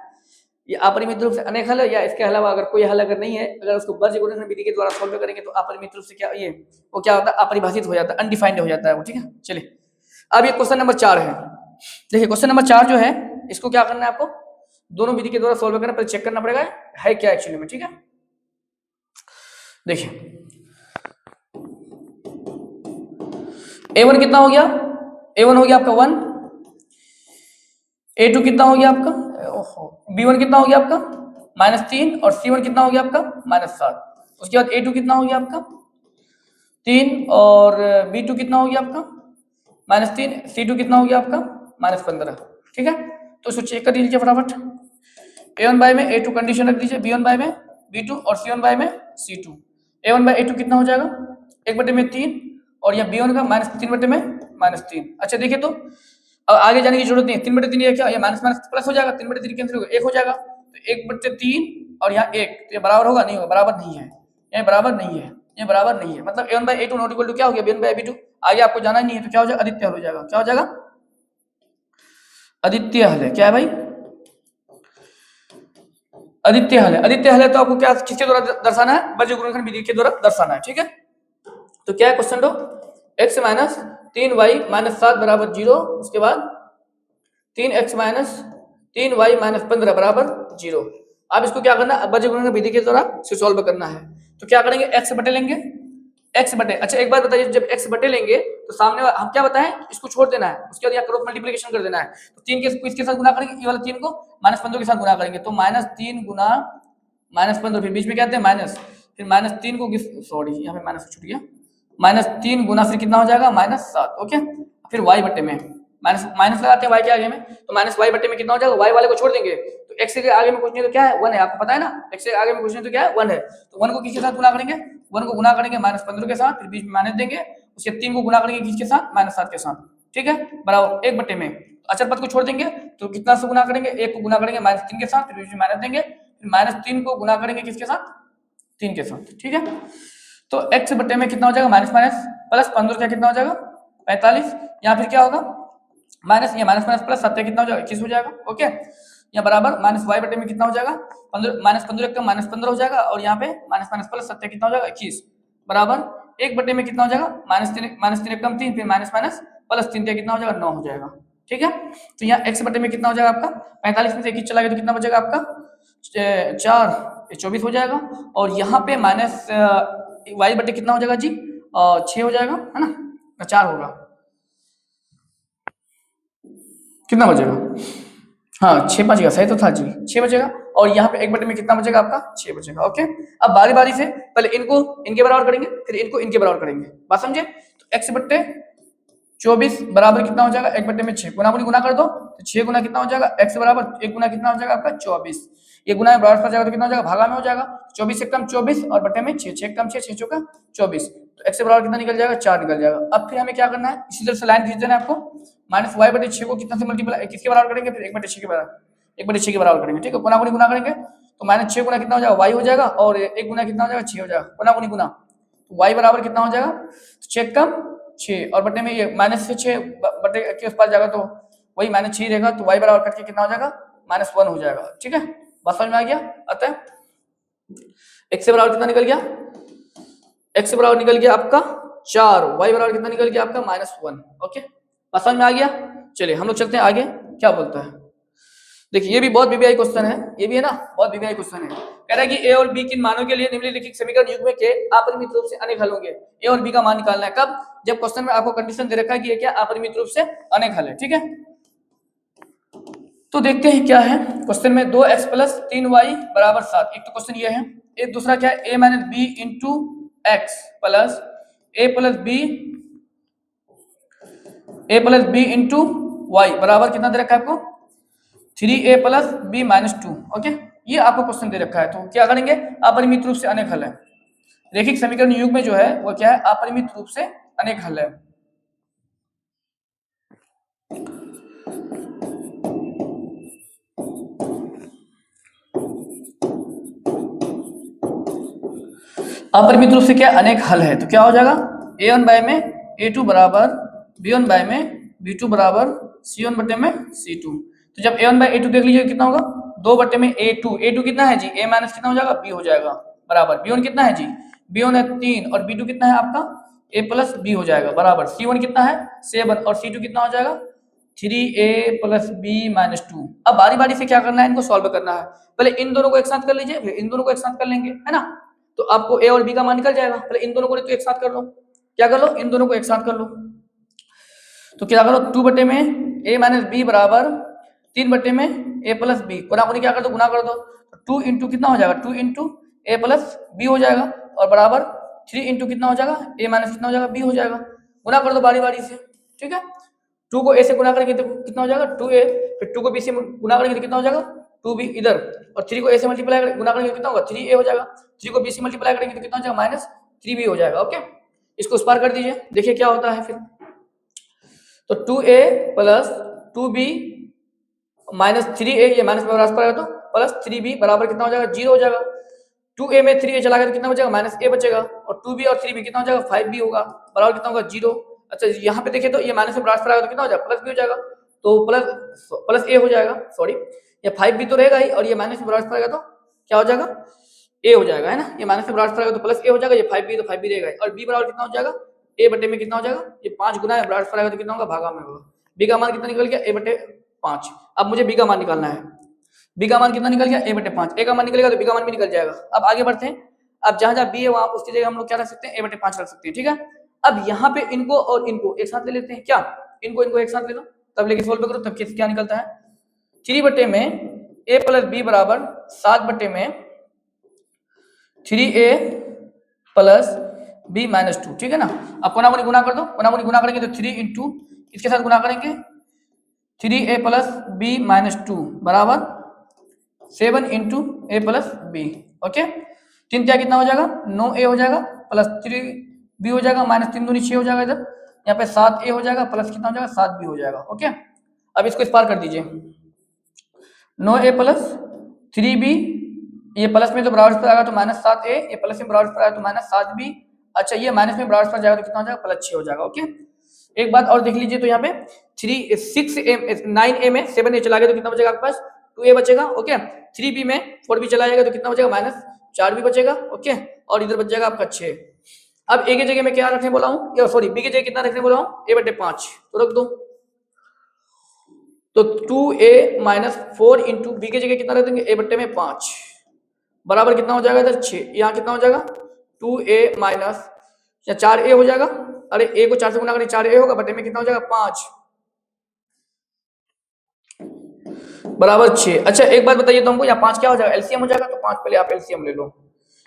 ये अपरिमित रूप से अनेक हल है, या इसके अलावा अगर कोई हल अगर नहीं है, अगर उसको वर्ज्य गुणनखंड विधि के द्वारा सोल्व करेंगे तो अपरिमित रूप से क्या ये वो क्या होता है, अपरिभाषित हो जाता है, अनडिफाइंड हो जाता है वो। ठीक है, चलिए अब ये क्वेश्चन नंबर 4 है। देखिए क्वेश्चन नंबर 4 जो है इसको क्या करना है आपको, दोनों विधि के द्वारा सोल्व करना, पहले चेक करना पड़ेगा है क्या एक्चुअली में। ठीक है, देखिए A1 कितना हो गया, A1 हो गया आपका 1, A2 कितना हो गया आपका, B1 कितना हो गया आपका -3, और C1 कितना हो गया आपका -7। उसके बाद A2 कितना हो गया आपका 3, और B2 कितना हो गया आपका -3, C2 कितना हो गया आपका -15। ठीक है, तो इसको चेक कर लीजिए फटाफट। A1 बाय में A2 कंडीशन रख दीजिए, B1 बाय में B2 और C1 बाय में C2। A1 बाय A2 कितना हो जाएगा 1/3, और यह B1 का -3/3। अच्छा देखिए तो अब आगे जाने की जरूरत नहीं है, 3/3 ये क्या, ये माइनस प्लस हो जाएगा, 3/3 कैंसिल होगा, 1 हो जाएगा, तो 1/3 और यहाँ 1, तो ये बराबर होगा, नहीं होगा, बराबर नहीं है, ये बराबर नहीं है, ये बराबर नहीं है। मतलब A1 bye A2 not equal to क्या हो गया, B1 बाय B2। आगे आपको जाना ही नहीं है, तो क्या हो जाएगा, आदित्य हल हो जाएगा। क्या हो जाएगा, आदित्य हल है। क्या है भाई, आदित्य हल है। आदित्य हल है तो आपको क्या किसके द्वारा दर्शाना है, वर्ज्य गुणनखंड विधि के द्वारा दर्शाना है। ठीक है, तो क्या है क्वेश्चन दो, x माइनस 3y माइनस 7 बराबर 0, उसके बाद 3x माइनस 3y माइनस 15 बराबर 0। अब इसको क्या करना है, वर्ज्य गुणनखंड विधि के द्वारा से सॉल्व करना है। तो क्या करेंगे, x बटे लेंगे, x बटे। अच्छा एक बात बताइए, जब x बटे लेंगे तो सामने हम क्या बताएं, इसको छोड़ देना है, उसके बाद यहाँ क्रॉस मल्टीप्लिकेशन कर देना है। तो 3 के इसके साथ गुना करेंगे, ये वाला 3 को -15 के साथ गुना करेंगे, तो -3 गुना -15, फिर बीच में क्या आते हैं माइनस, फिर -3 को सॉरी यहाँ पे माइनस छूट गया, -3 गुना फिर कितना हो जाएगा -7। ओके, फिर y बटे में माइनस लगाते हैं y के आगे में, तो -y बटे में कितना हो जाएगा, y वाले को छोड़ देंगे, तो x के आगे में कुछ नहीं तो क्या है 1 है, आपको पता है ना, x के आगे में कुछ नहीं तो क्या है 1 है, तो 1 को किसके साथ गुना करेंगे, 1 को गुना करेंगे -15 के साथ, फिर बीच में माइनस देंगे, उसके 3 को गुना करेंगे किसके साथ, -7 के साथ। ठीक है, बराबर 1 बटे में अचर पद को छोड़ देंगे, तो कितना से गुना करेंगे, 1 को गुना करेंगे -3 के साथ, फिर बीच में माइनस देंगे, फिर -3 को गुना करेंगे किसके साथ, 3 के साथ। ठीक है, तो x बटे में कितना हो जाएगा माइनस माइनस प्लस 15 क्या कितना हो जाएगा 45, यहाँ फिर क्या होगा माइनस, ये माइनस माइनस प्लस 7 कितना हो जाएगा 21 हो जाएगा। ओके, यहाँ बराबर -y बटे में कितना हो जाएगा 15, -15 का -15 हो जाएगा, और यहाँ पे माइनस माइनस प्लस 7 कितना हो जाएगा 21 बराबर 1 बटे में कितना हो जाएगा -3 कम 3, फिर माइनस माइनस प्लस 3 कितना हो जाएगा 9 हो जाएगा। ठीक है, तो यहाँ x बटे में कितना हो जाएगा आपका 45 में से 21 चला गया तो कितना बचेगा आपका 4, 24 हो जाएगा, और यहाँ पे माइनस y बटे कितना हो जाएगा जी 6 हो जाएगा, है ना, 4 होगा, कितना बचेगा, हाँ 6 बचेगा, सही तो था जी 6 बचेगा, और यहाँ पे 1 बटे में कितना बचेगा आपका 6 बचेगा। ओके, अब बारी बारी से पहले इनको इनके बराबर करेंगे, फिर इनको इनके बराबर करेंगे, बात समझे। तो x बट्टे 24 बराबर कितना हो जाएगा 1 बट्टे में 6, गुना कर दो, तो 6 गुना कितना हो जाएगा x बराबर 1 गुना कितना हो जाएगा आपका 24, ये गुना बराबर पर जाएगा तो कितना हो जाएगा भागा में हो जाएगा, 24 से कम 24 और बटे में 6, 6 कम 6, 6 चौका 24, तो x बराबर कितना निकल जाएगा 4 निकल जाएगा। अब फिर हमें क्या करना है, इसी तरह से लाइन खींच देना है आपको, -y बटे 6 को कितना से मल्टीप्लाई किसके बराबर करेंगे, फिर 1 बटे 6 के बराबर 1 बटे 6 के बराबर करेंगे। ठीक है, गुना करेंगे तो -6 गुना कितना हो जाएगा y हो जाएगा, और 1 गुना कितना हो जाएगा 6 हो जाएगा, गुना तो y बराबर कितना हो जाएगा, तो 6 कम 6 और बटे में ये माइनस से 6 बटे के उस पार जाएगा तो वही -6 रहेगा, तो y बराबर करके कितना हो जाएगा -1 हो जाएगा। ठीक है, बात समझ में आ गया। अतः x से बराबर कितना निकल गया, x से बराबर निकल गया आपका 4, y बराबर कितना निकल गया आपका -1। ओके, बात समझ में आ गया। चलिए हम लोग चलते हैं आगे, क्या बोलता है देखिए, ये भी बहुत बीबीआई क्वेश्चन है, ये भी है ना बहुत बीबीआई क्वेश्चन है। कह रहा है कि a और b किन मानों के लिए निम्नलिखित समीकरण युग्म के अपरिमित रूप से अनेक हल होंगे। a और b का मान निकालना है, कब, जब क्वेश्चन में आपको कंडीशन दे रखा है कि ये क्या अपरिमित रूप से अनेक हल है। ठीक है, तो देखते हैं क्या है क्वेश्चन में 2x प्लस 3y बराबर 7। एक तो क्वेश्चन ये है। एक दूसरा क्या है, a minus B into X plus A plus B into Y बराबर कितना दे रखा है आपको 3a plus B minus 2। Okay, ये आपको क्वेश्चन दे रखा है। तो क्या करेंगे, अपरिमित रूप से अनेक हल है। रैखिक समीकरण युग में जो है वो क्या है, अपरिमित रूप से अनेक हल है। अपरिमित रूप से क्या अनेक हल है, तो क्या हो जाएगा a1 बाय में a2 बराबर b1 बाय में b2 बराबर c1 बटे में c2। तो जब a1 बाय a2 देख लीजिए कितना होगा 2 बटे में a2 कितना है जी a माइनस कितना हो जाएगा b हो जाएगा बराबर b1 कितना है जी b1 है 3 और b2 कितना है आपका a प्लस b हो जाएगा बराबर c1 कितना है 7 और c2 कितना हो जाएगा 3a प्लस b माइनस 2। अब बारी बारी से क्या करना है, इनको सॉल्व करना है। पहले इन दोनों को एक साथ कर लीजिए, फिर इन दोनों को एक साथ कर लेंगे, है ना। तो आपको a और b का मान निकल जाएगा। पहले इन दोनों को तो एक साथ कर लो, क्या कर लो, इन दोनों को एक साथ कर लो। तो क्या करो 2 बटे में a माइनस बी बराबर 3 बटे में a प्लस बी, गुना क्या कर दो, गुना कर दो। 2 इंटू कितना हो जाएगा 2 इंटू ए प्लस बी हो जाएगा और बराबर 3 इंटू कितना हो जाएगा a माइनस कितना हो जाएगा b हो जाएगा। गुना कर दो बारी बारी से, ठीक है। 2 को a से गुना करेंगे तो कितना हो जाएगा 2a, फिर 2 को b से गुना करेंगे तो कितना हो जाएगा 2b इधर, और 3 को a से मल्टीप्लाई करेंगे गुना करेंगे तो कितना होगा 3a हो जाएगा। 3 को b से मल्टीप्लाई करेंगे तो कितना हो जाएगा माइनस 3b हो जाएगा। ओके, इसको उस पार कर दीजिए, देखिए क्या होता है फिर। तो 2a plus 2b minus 3a, ये माइनस में बराबर तो प्लस 3b बराबर कितना हो जाएगा 0 हो जाएगा। 2a में 3a चला गया तो कितना बचेगा माइनस a बचेगा, और 2b और 3b कितना हो जाएगा 5b होगा बराबर कितना होगा 0। अच्छा, यहाँ पे देखिए तो ये माइनस में बराबर आएगा तो कितना हो जाएगा प्लस b हो जाएगा, तो प्लस a हो जाएगा, सॉरी ये 5b तो रहेगा ही, और ये माइनस में बराबर आएगा तो क्या हो जाएगा a हो जाएगा, है ना। ये माइनस में बराबर आएगा तो प्लस a हो जाएगा, ये 5b तो 5b रहेगा, और b बराबर कितना हो जाएगा a बटे में कितना हो जाएगा, ये 5 गुना है बराबर आएगा तो कितना होगा भागा में होगा। b का मान कितना निकल गया a बटे 5। अब मुझे b का मान निकालना है। b का मान कितना निकल गया a बटे 5, a का मान निकलेगा तो b का मान भी निकल जाएगा। अब आगे बढ़ते हैं। अब जहां जहां b है वहां उसकी जगह हम लोग क्या रख सकते हैं a बटे 5 रख सकते हैं, ठीक है। अब यहाँ पे इनको और इनको एक साथ ले लेते हैं, क्या इनको एक साथ ले लो, तब लेके सोल्व करो, तब क्या निकलता है 3 बटे में a प्लस b बराबर 7 बटे में 3a प्लस b माइनस 2, ठीक है ना। अब कोना गुना कर दो, कोना गुना करेंगे तो 3 इंटू इसके साथ गुना करेंगे 3a प्लस b माइनस 2 बराबर 7 इंटू ए प्लस बी। ओके, 3 क्या कितना हो जाएगा 9a हो जाएगा प्लस 3b हो जाएगा माइनस 3 दूनी 6 हो जाएगा, इधर यहाँ पे 7a हो जाएगा प्लस कितना हो जाएगा 7b हो जाएगा। ओके, अब इसको इस पार कर दीजिए 9a प्लस 3b, ये प्लस में तो बराबर पर आएगा तो माइनस 7a, ये प्लस में बराबर पर आएगा तो माइनस 7b। अच्छा, ये माइनस में बराबर पर जाएगा तो कितना हो जाएगा प्लस 6 हो जाएगा। ओके, एक बात और देख लीजिए, तो यहाँ पे 9a में 7a चला गया तो कितना बचेगा आपके पास 2a बचेगा। ओके, 3b में 4b चला जाएगा तो कितना बचेगा माइनस 4b बचेगा। ओके, और इधर बच जाएगा आपका 6। अब a की जगह में क्या रखने बोला हूँ, या सॉरी b की जगह कितना रखने बोला हूँ a बटे 5, तो रख दो। तो 2a माइनस 4 इंटू बी की जगह कितना रख देंगे a बटे में 5 बराबर कितना हो जाएगा इधर 6, यहाँ कितना हो जाएगा 2a माइनस 4a हो जाएगा, अरे a को 4 से गुना करें 4a होगा बटे में कितना हो जाएगा 5 बराबर 6। अच्छा, एक बात बताइए तो हमको, यहाँ 5 क्या हो जाएगा एलसीएम हो जाएगा, तो 5 पहले आप एलसीएम ले लो।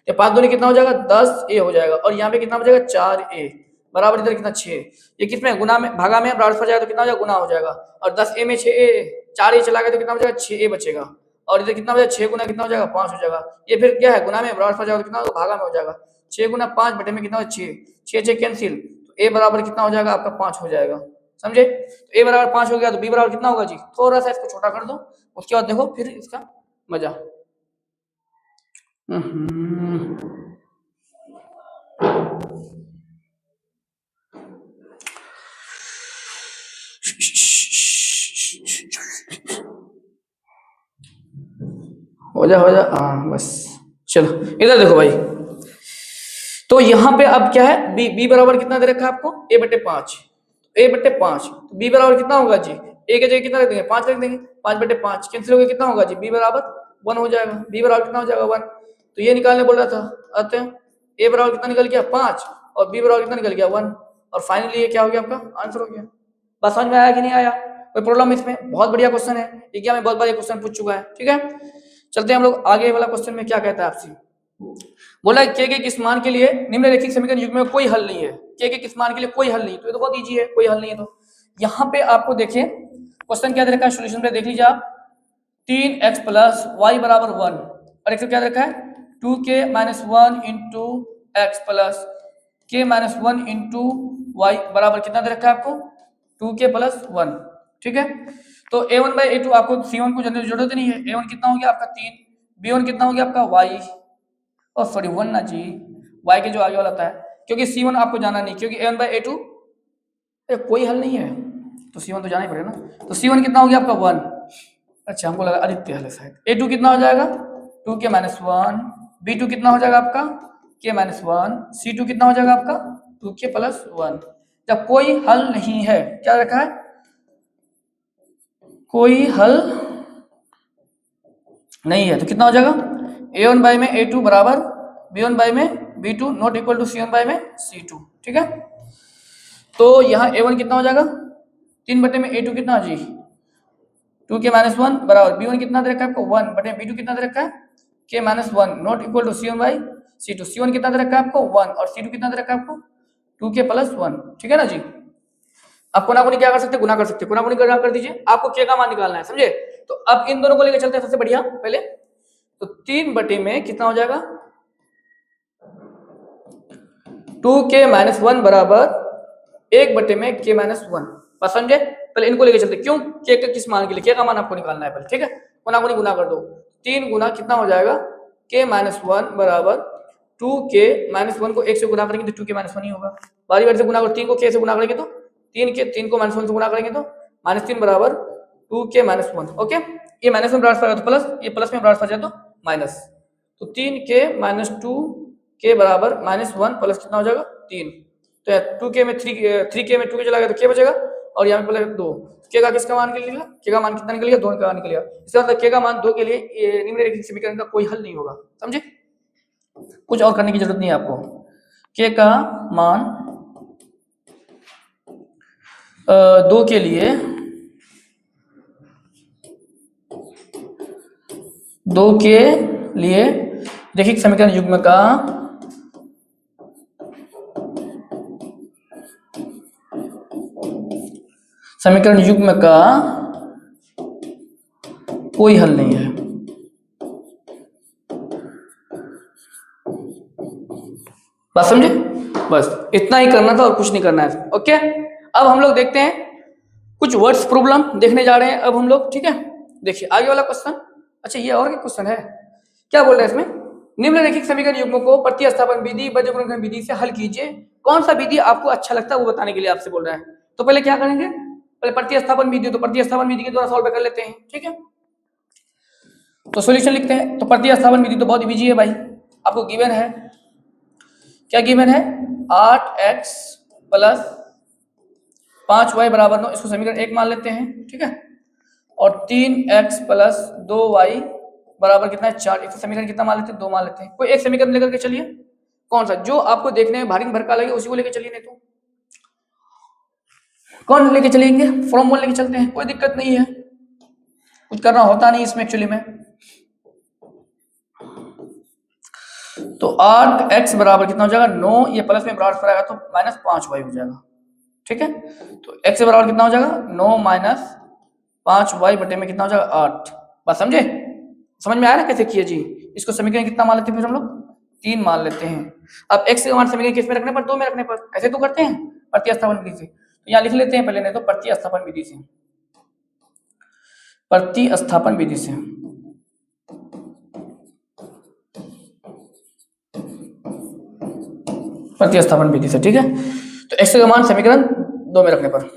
ये 5 दूनी कितना हो जाएगा 10a हो जाएगा, और यहाँ पे कितना हो जाएगा 4a बराबर इधर कितना 6। ये किसमें गुना में भागा में बराबर पर जाएगा तो कितना हो जाएगा गुना हो जाएगा, और 10a में 6a 4a चला गया तो कितना हो जाएगा 6a बचेगा, और इधर कितना हो जाएगा 6 गुना कितना हो जाएगा 5 हो जाएगा। ये फिर क्या है गुना में बराबर पर जाएगा तो कितना होगा भागा में हो जाएगा, 6 गुना 5 बटे में कितना हो 6, 6 कैंसिल, तो a बराबर कितना हो जाएगा आपका 5 हो जाएगा, समझे। तो a बराबर 5 हो गया तो b बराबर कितना होगा जी, थोड़ा सा इसको छोटा कर दो, उसके बाद देखो फिर इसका मजा। हो जा हाँ बस, चलो इधर देखो भाई। तो यहाँ पे अब क्या है b बराबर कितना दे रखा है आपको a बटे 5, a बटे 5, तो b बराबर कितना होगा जी, a की जगह कितना रख देंगे 5 रख देंगे, 5 बटे 5 कैंसिल हो गया कितना होगा जी b बराबर 1 हो जाएगा, b बराबर कितना हो जाएगा 1। तो ये निकालने बोल रहा था, आते हैं a बराबर कितना निकल गया 5 और b बराबर कितना निकल गया 1, और फाइनली ये क्या हो गया आपका आंसर हो गया। बस समझ में आया कि नहीं आया, कोई प्रॉब्लम इसमें? बहुत बढ़िया क्वेश्चन है, एग्जाम में बहुत बार ये क्वेश्चन पूछ चुका है। ठीक है, चलते हैं हम लोग आगे वाला क्वेश्चन में क्या कहता है आपसे। बोला के किस मान के लिए निम्नलिखित समीकरण युग्म में कोई हल नहीं है। के किस मान के लिए कोई हल नहीं, तो ये तो बहुत इजी है, कोई हल नहीं है। तो यहाँ पे आपको देखिए क्वेश्चन क्या दे रखा है, सोल्यूशन पे देख लीजिए आप। 3x प्लस वाई बराबर 1 और एक क्या दे रखा है 2k minus 1 into X plus k minus 1 into Y बराबर कितना दे रखा है आपको 2k प्लस 1। ठीक है, तो a1 बाई a2 आपको c1 को जानने की जरूरत नहीं है। a1 कितना हो गया आपका 3, b1 कितना हो गया आपका y, और सॉरी 1 ना जी, y के जो आगे वाला था है, क्योंकि c1 आपको जाना नहीं, क्योंकि a1 बाई a2 कोई हल नहीं है, तो c1 तो जाना ही पड़ेगा ना। तो c1 कितना हो गया आपका 1, अच्छा हमको लगा आदित्य हल है शायद। a2 कितना हो जाएगा 2k माइनस 1, b2 कितना हो जाएगा आपका k माइनस 1, c2 कितना हो जाएगा आपका 2k प्लस 1। जब कोई हल नहीं है, क्या रखा है कोई हल नहीं है, तो कितना हो जाएगा a1 बाई में a2 बराबर b1 बाई में b2 not equal to c1 by में c2। ठीक है, तो यहाँ a1 कितना हो जाएगा 3 बटे में a2 कितना जी 2k माइनस 1 बराबर b1 कितना दे रखा है आपको 1 बटे b2 कितना दे रखा है k minus 1 not equal to c1 by c2। c1 कितना दे रखा है आपको 1 और c2 कितना दे रखा है आपको 2k प्लस 1। ठीक है ना जी, आप कोना कोनी क्या कर सकते हैं, गुना कर सकते हैं, कोना कोनी गुना कर दीजिए, आपको k का मान निकालना है, समझे। तो अब इन दोनों को लेकर चलते हैं सबसे बढ़िया पहले। तो 3 बटे में कितना हो जाएगा 2k माइनस 1 बराबर 1 बटे में k माइनस 1। बस समझे, पहले इनको लेके चलते, क्यों k का किस मान के लिए, k का मान आपको निकालना है पहले। ठीक है, गुना गुनी गुना कर दो, 3 गुना कितना हो जाएगा k माइनस 1 बराबर 2k माइनस 1 को 1 से गुना करेंगे तो 2k माइनस 1 ही होगा। बारी बारी से गुना करो, 3 को k से गुना करेंगे तो 3 को माइनस 1 से गुना करेंगे तो माइनस 3 बराबर 2k माइनस 1। ओके, ये माइनस में ट्रांसफर तो प्लस, ये प्लस में ट्रांसफर जाए तो माइनस, तो 3k माइनस 2k बराबर माइनस 1 प्लस कितना हो जाएगा 3। तो 2k में 3k में 2k चला गया तो k बचेगा, और यहाँ पे बोले 2, k का किसका मान निकल गया, k का मान कितना निकल गया 2 का मान निकल गया। इसका मतलब k का मान 2 के लिए निम्नलिखित समीकरण का कोई हल नहीं होगा, समझे। कुछ और करने की जरूरत नहीं है आपको, k का मान 2 के लिए 2 के लिए रैखिक समीकरण युग्म का कोई हल नहीं है। बात समझे, बस इतना ही करना था और कुछ नहीं करना है। ओके, अब हम लोग देखते हैं कुछ वर्ड्स प्रॉब्लम देखने जा रहे हैं अब हम लोग। ठीक है, देखिए आगे वाला क्वेश्चन। अच्छा ये और क्या क्वेश्चन है, क्या बोल रहे हैं इसमें, निम्नलिखित समीकरण युग्मों को प्रतिस्थापन विधि बीजगणित विधि से हल कीजिए। कौन सा विधि आपको अच्छा लगता है वो बताने के लिए आपसे बोल रहा है। तो पहले क्या करेंगे, पहले प्रतिस्थापन विधि, तो प्रतिस्थापन विधि के द्वारा सॉल्व कर लेते हैं। ठीक है, तो सॉल्यूशन लिखते हैं। तो प्रतिस्थापन विधि तो बहुत इजी है भाई, आपको गिवन है, क्या गिवन है 8x प्लस 5y बराबर 9, इसको समीकरण 1 मान लेते हैं। ठीक है, और 3x प्लस 2y बराबर कितना है 4, एक समीकरण कितना मान लेते हैं 2 मान लेते हैं। कोई एक समीकरण लेकर के चलिए, कौन सा जो आपको देखने में भारी भरका लगे उसी को लेकर चलिए, नहीं तो कौन लेके चलेंगे, फ्रॉम वन लेके चलते हैं, कोई दिक्कत नहीं है, कुछ करना होता नहीं इसमें एक्चुअली में। तो 8x बराबर कितना हो जाएगा 9, ये प्लस में ट्रांसफर आएगा तो माइनस 5y हो जाएगा। ठीक है, तो x बराबर कितना हो जाएगा 9 माइनस 5y बटे में कितना हो जाएगा 8। बात समझे, समझ में आया ना कैसे किया जी। इसको समीकरण कितना मान लेते हैं फिर हम लोग 3 मान लेते हैं। अब x का मान समीकरण किस में रखने पर 2 में रखने पर, ऐसे तो करते हैं प्रतिस्थापन विधि से। तो यहाँ लिख लेते हैं पहले, नहीं तो प्रतिस्थापन विधि से, प्रतिस्थापन विधि से। प्रतिस्थापन विधि से, ठीक है। तो x का मान समीकरण 2 में रखने पर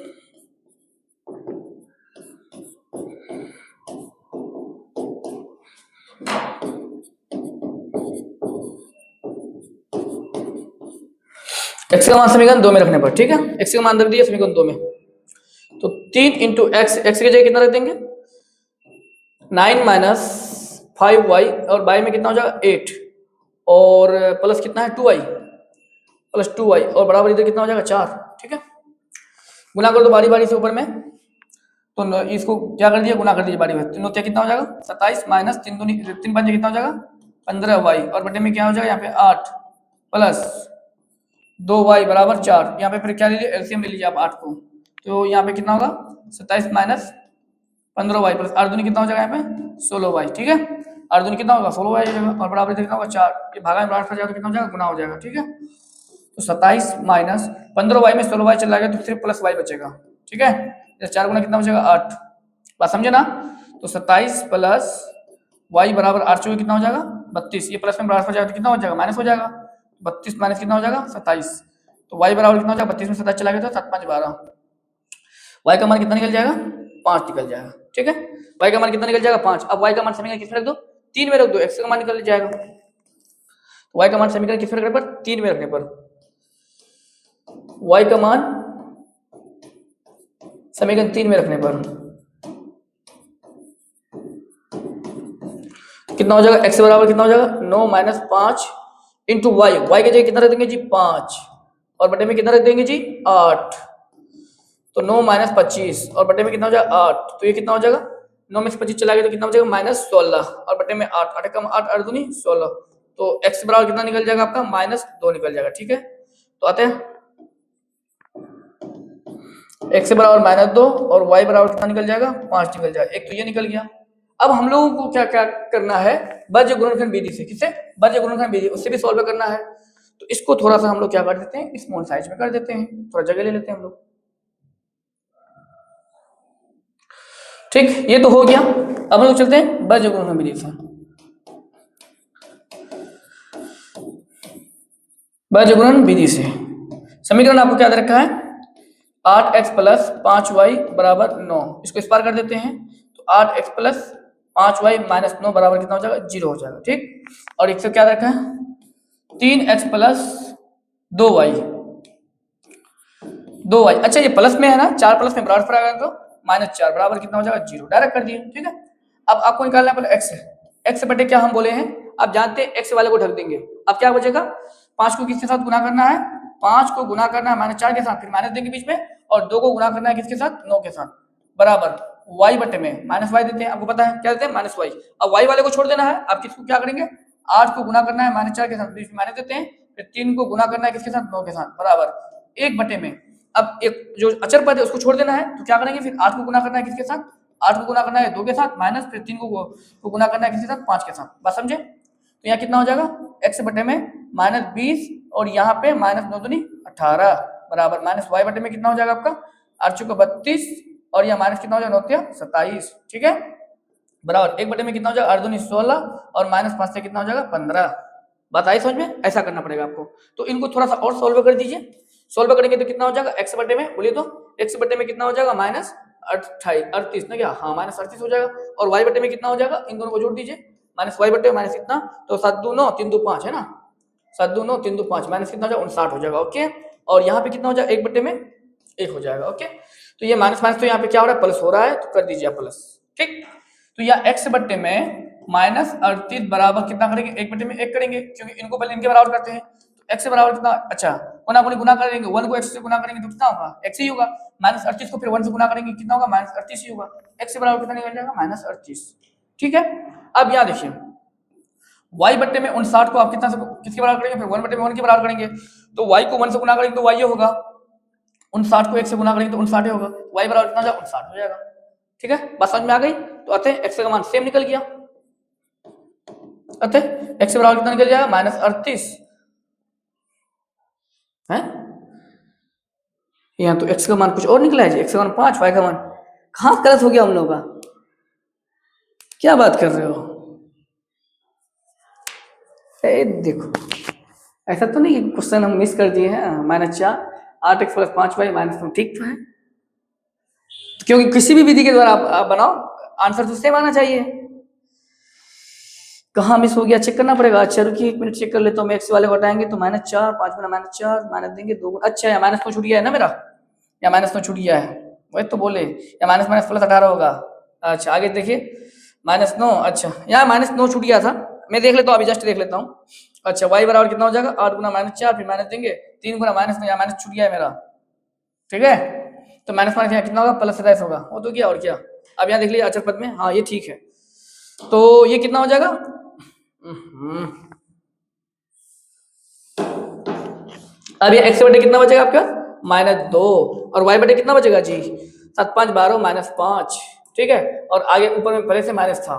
x का मान समीकरण 2 में रखने पर, ठीक है, x का मान रख दिया समीकरण 2 में। तो 3 इंटू एक्स, एक्स की जगह कितना रख देंगे 9 माइनस 5y, और y में कितना हो जाएगा 8, और प्लस कितना है 2y, प्लस 2y, और बराबर इधर कितना हो जाएगा 4। ठीक है, गुना कर दो बारी बारी से ऊपर में, तो इसको क्या कर दिया, गुना कर दीजिए बारी बारी। 3 9 कितना हो जाएगा 27 माइनस 3 दूनी 3 5 कितना हो जाएगा 15y और बटे में क्या हो जाएगा यहाँ पे 8 प्लस 2y बराबर 4। यहाँ पे फिर क्या ले लीजिए एलसीएम ले लीजिए आप 8 को, तो यहाँ पे कितना होगा 27 माइनस 15y प्लस 8 दूनी कितना हो जाएगा यहाँ पे 16y। ठीक है, 8 दूनी कितना होगा 16y हो जाएगा और बराबर कितना होगा 4, ये भागा में बराबर जाएगा तो कितना हो जाएगा गुना हो जाएगा। ठीक है, तो 27 माइनस 15y में 16y चला गया तो सिर्फ प्लस y बचेगा। ठीक है, 4 गुना कितना बचेगा 8, बात समझे ना। तो 27 प्लस y बराबर 8 चौके कितना हो जाएगा 32, ये प्लस में बराबर हो जाएगा तो कितना हो जाएगा माइनस हो जाएगा। 32 माइनस कितना हो जाएगा 27, तो y बराबर कितना हो जाएगा 32 में 27 चला गया तो 7 5 12, y का मान कितना निकल जाएगा 5 निकल जाएगा। ठीक है, y का मान कितना निकल जाएगा 5। अब y का मान समीकरण किस में रख दो 3 में रख दो, x का मान निकल जाएगा। तो y का मान समीकरण किस में रखने पर 3 में रखने पर y का मान समीकरण 3 में रखने पर कितना हो जाएगा x बराबर कितना हो जाएगा 9 माइनस 5 इंटू वाई, वाई की जगह कितना रख देंगे जी 5 और बटे में कितना रख देंगे जी 8, तो 9 माइनस 25 और बटे में कितना हो जाएगा 8, तो ये कितना हो जाएगा 9 में से 25 चला गया तो कितना हो जाएगा माइनस 16 और बटे में 8 8 कम 8 8 दूनी 16, तो x बराबर कितना निकल जाएगा आपका माइनस 2 निकल जाएगा। ठीक है, तो आते हैं x बराबर माइनस 2 और y बराबर कितना निकल जाएगा 5 निकल जाएगा। एक तो ये निकल गया। अब हम लोगों को क्या क्या करना है बाह्य गुणनखंड विधि से, किससे बाह्य गुणनखंड विधि, उससे भी सॉल्व करना है। तो इसको थोड़ा सा हम लोग क्या कर देते हैं स्मॉल साइज में कर देते हैं, थोड़ा जगह ले लेते हैं हम लोग। ठीक, ये तो हो गया। अब हम लोग चलते हैं बाह्य गुणनखंड विधि से। बाह्य गुणनखंड विधि से समीकरण आपको क्या दे रखा है 8x प्लस 5y बराबर 9, इसको इस पार कर देते हैं तो 8x प्लस 5y माइनस 9 बराबर कितना हो जाएगा 0 हो जाएगा। ठीक, और एक से क्या रखा है 3x प्लस 2y, अच्छा ये प्लस में है ना, 4 प्लस में बराबर आ गया तो माइनस 4 बराबर कितना हो जाएगा 0, डायरेक्ट कर दिए। ठीक है, अब आपको निकालना है पहले x बटे क्या हम बोले हैं आप जानते हैं x वाले को ढक देंगे। अब क्या बचेगा 5 को किसके साथ गुना करना है 5 को गुना करना है माइनस 4 के साथ, फिर माइनस देंगे बीच में और 2 को गुना करना है किसके साथ 9 के साथ, बराबर y बटे में माइनस y देते हैं, आपको पता है क्या देते हैं माइनस y। अब y वाले को छोड़ देना है, आप किसको क्या करेंगे 8 को गुना करना है माइनस 4 के साथ, बीच में माइनस देते हैं, फिर 3 को गुना करना है किसके साथ 9 के साथ, बराबर 1 बटे में। अब एक जो अचर पद है उसको छोड़ देना है, तो क्या करेंगे फिर 8 को गुना करना है किसके साथ 8 को गुना करना है 2 के साथ माइनस, फिर 3 को गुना करना है किसके साथ 5 के साथ, बात समझे। तो यहाँ कितना हो जाएगा x बटे में माइनस 20 और यहाँ पे माइनस 9 दूनी 18 बराबर माइनस y बटे में कितना हो जाएगा आपका 8 चौका 32 और यहाँ माइनस कितना हो जाएगा 9 27। ठीक है, बराबर 1 बटे में कितना हो जाएगा 8 दूनी 16 और माइनस 5 से कितना हो जाएगा 15। बात आई समझ में, ऐसा करना पड़ेगा आपको। तो इनको थोड़ा सा और सोल्व कर दीजिए, सोल्व करेंगे तो कितना हो जाएगा x बटे में बोलिए तो x बटे में कितना हो जाएगा माइनस 38 ना क्या, हाँ माइनस 38 हो जाएगा, और y बटे में कितना हो जाएगा इन दोनों को जोड़ दीजिए माइनस y बटे माइनस इतना, तो 7 2 9 3 2 5 है ना, 7 2 9 3 2 5 माइनस कितना हो जाएगा 59 हो जाएगा। ओके, और यहाँ पे कितना हो जाएगा 1 बटे में 1 हो जाएगा। ओके, तो ये माइनस माइनस तो यहाँ पे क्या हो रहा है प्लस हो रहा है, तो कर दीजिए आप प्लस। ठीक, तो यह x बटे में माइनस 38 बराबर कितना करेंगे 1 बटे में 1 करेंगे, क्योंकि इनको पहले इनके बराबर करते हैं। तो x से बराबर कितना, अच्छा गुना करेंगे 1 को x से गुना करेंगे तो कितना होगा x ही होगा, माइनस 38 को फिर 1 से गुना करेंगे कितना होगा माइनस 38 ही होगा, x से बराबर कितना निकल जाएगा माइनस 38। ठीक है, अब यहाँ देखिए y बट्टे में 59 को आप कितना से किसके बराबर करेंगे, फिर 1 बट्टे में 1 के बराबर करेंगे, तो y को 1 से गुना करेंगे तो y होगा, 59 को 1 से गुना करेंगे तो 59 होगा, y बराबर कितना हो जाएगा 59 हो जाएगा। ठीक है, बात समझ में आ गई। तो अतः x का मान सेम निकल गया, अतः x बराबर कितना निकल जाएगा माइनस 38 है, यहाँ तो x का मान कुछ और निकला है जी, x का मान 5, y का मान कहाँ गलत हो गया हम लोगों का, क्या बात कर रहे हो। देखो ऐसा तो नहीं कि क्वेश्चन हम मिस कर दिए हैं, minus 4 8x plus 5y minus 9 ठीक तो है, क्योंकि किसी भी विधि के द्वारा आप बनाओ आंसर तो सेम आना चाहिए। कहाँ मिस हो गया चेक करना पड़ेगा। अच्छा रुकिए 1 मिनट चेक कर लेता हूँ, x वाले को हटाएंगे तो माइनस 4 5 गुना माइनस 4 माइनस देंगे 2, अच्छा या माइनस 9 छूट गया है ना मेरा, या माइनस 9 छूट गया है वही तो बोले, या माइनस माइनस प्लस 18 होगा। अच्छा आगे देखिए माइनस 9, अच्छा यहाँ माइनस 9 छूट गया था, मैं देख लेता हूँ अभी जस्ट देख लेता हूँ। अच्छा y बराबर कितना हो जाएगा 8 गुना माइनस 4 फिर माइनस देंगे 3 गुना माइनस 9, यहाँ माइनस छूट गया है मेरा। ठीक है, तो माइनस माइनस यहाँ कितना होगा, प्लस 27 होगा, वो तो क्या और क्या। अब यहाँ देख लीजिए अचर पद में, हाँ ये ठीक है, तो ये कितना हो जाएगा, अब ये x बटे कितना बचेगा आपका, -2, और y बटे कितना बचेगा जी, 7 5 12 -5, ठीक है। और आगे ऊपर में पहले से माइनस था,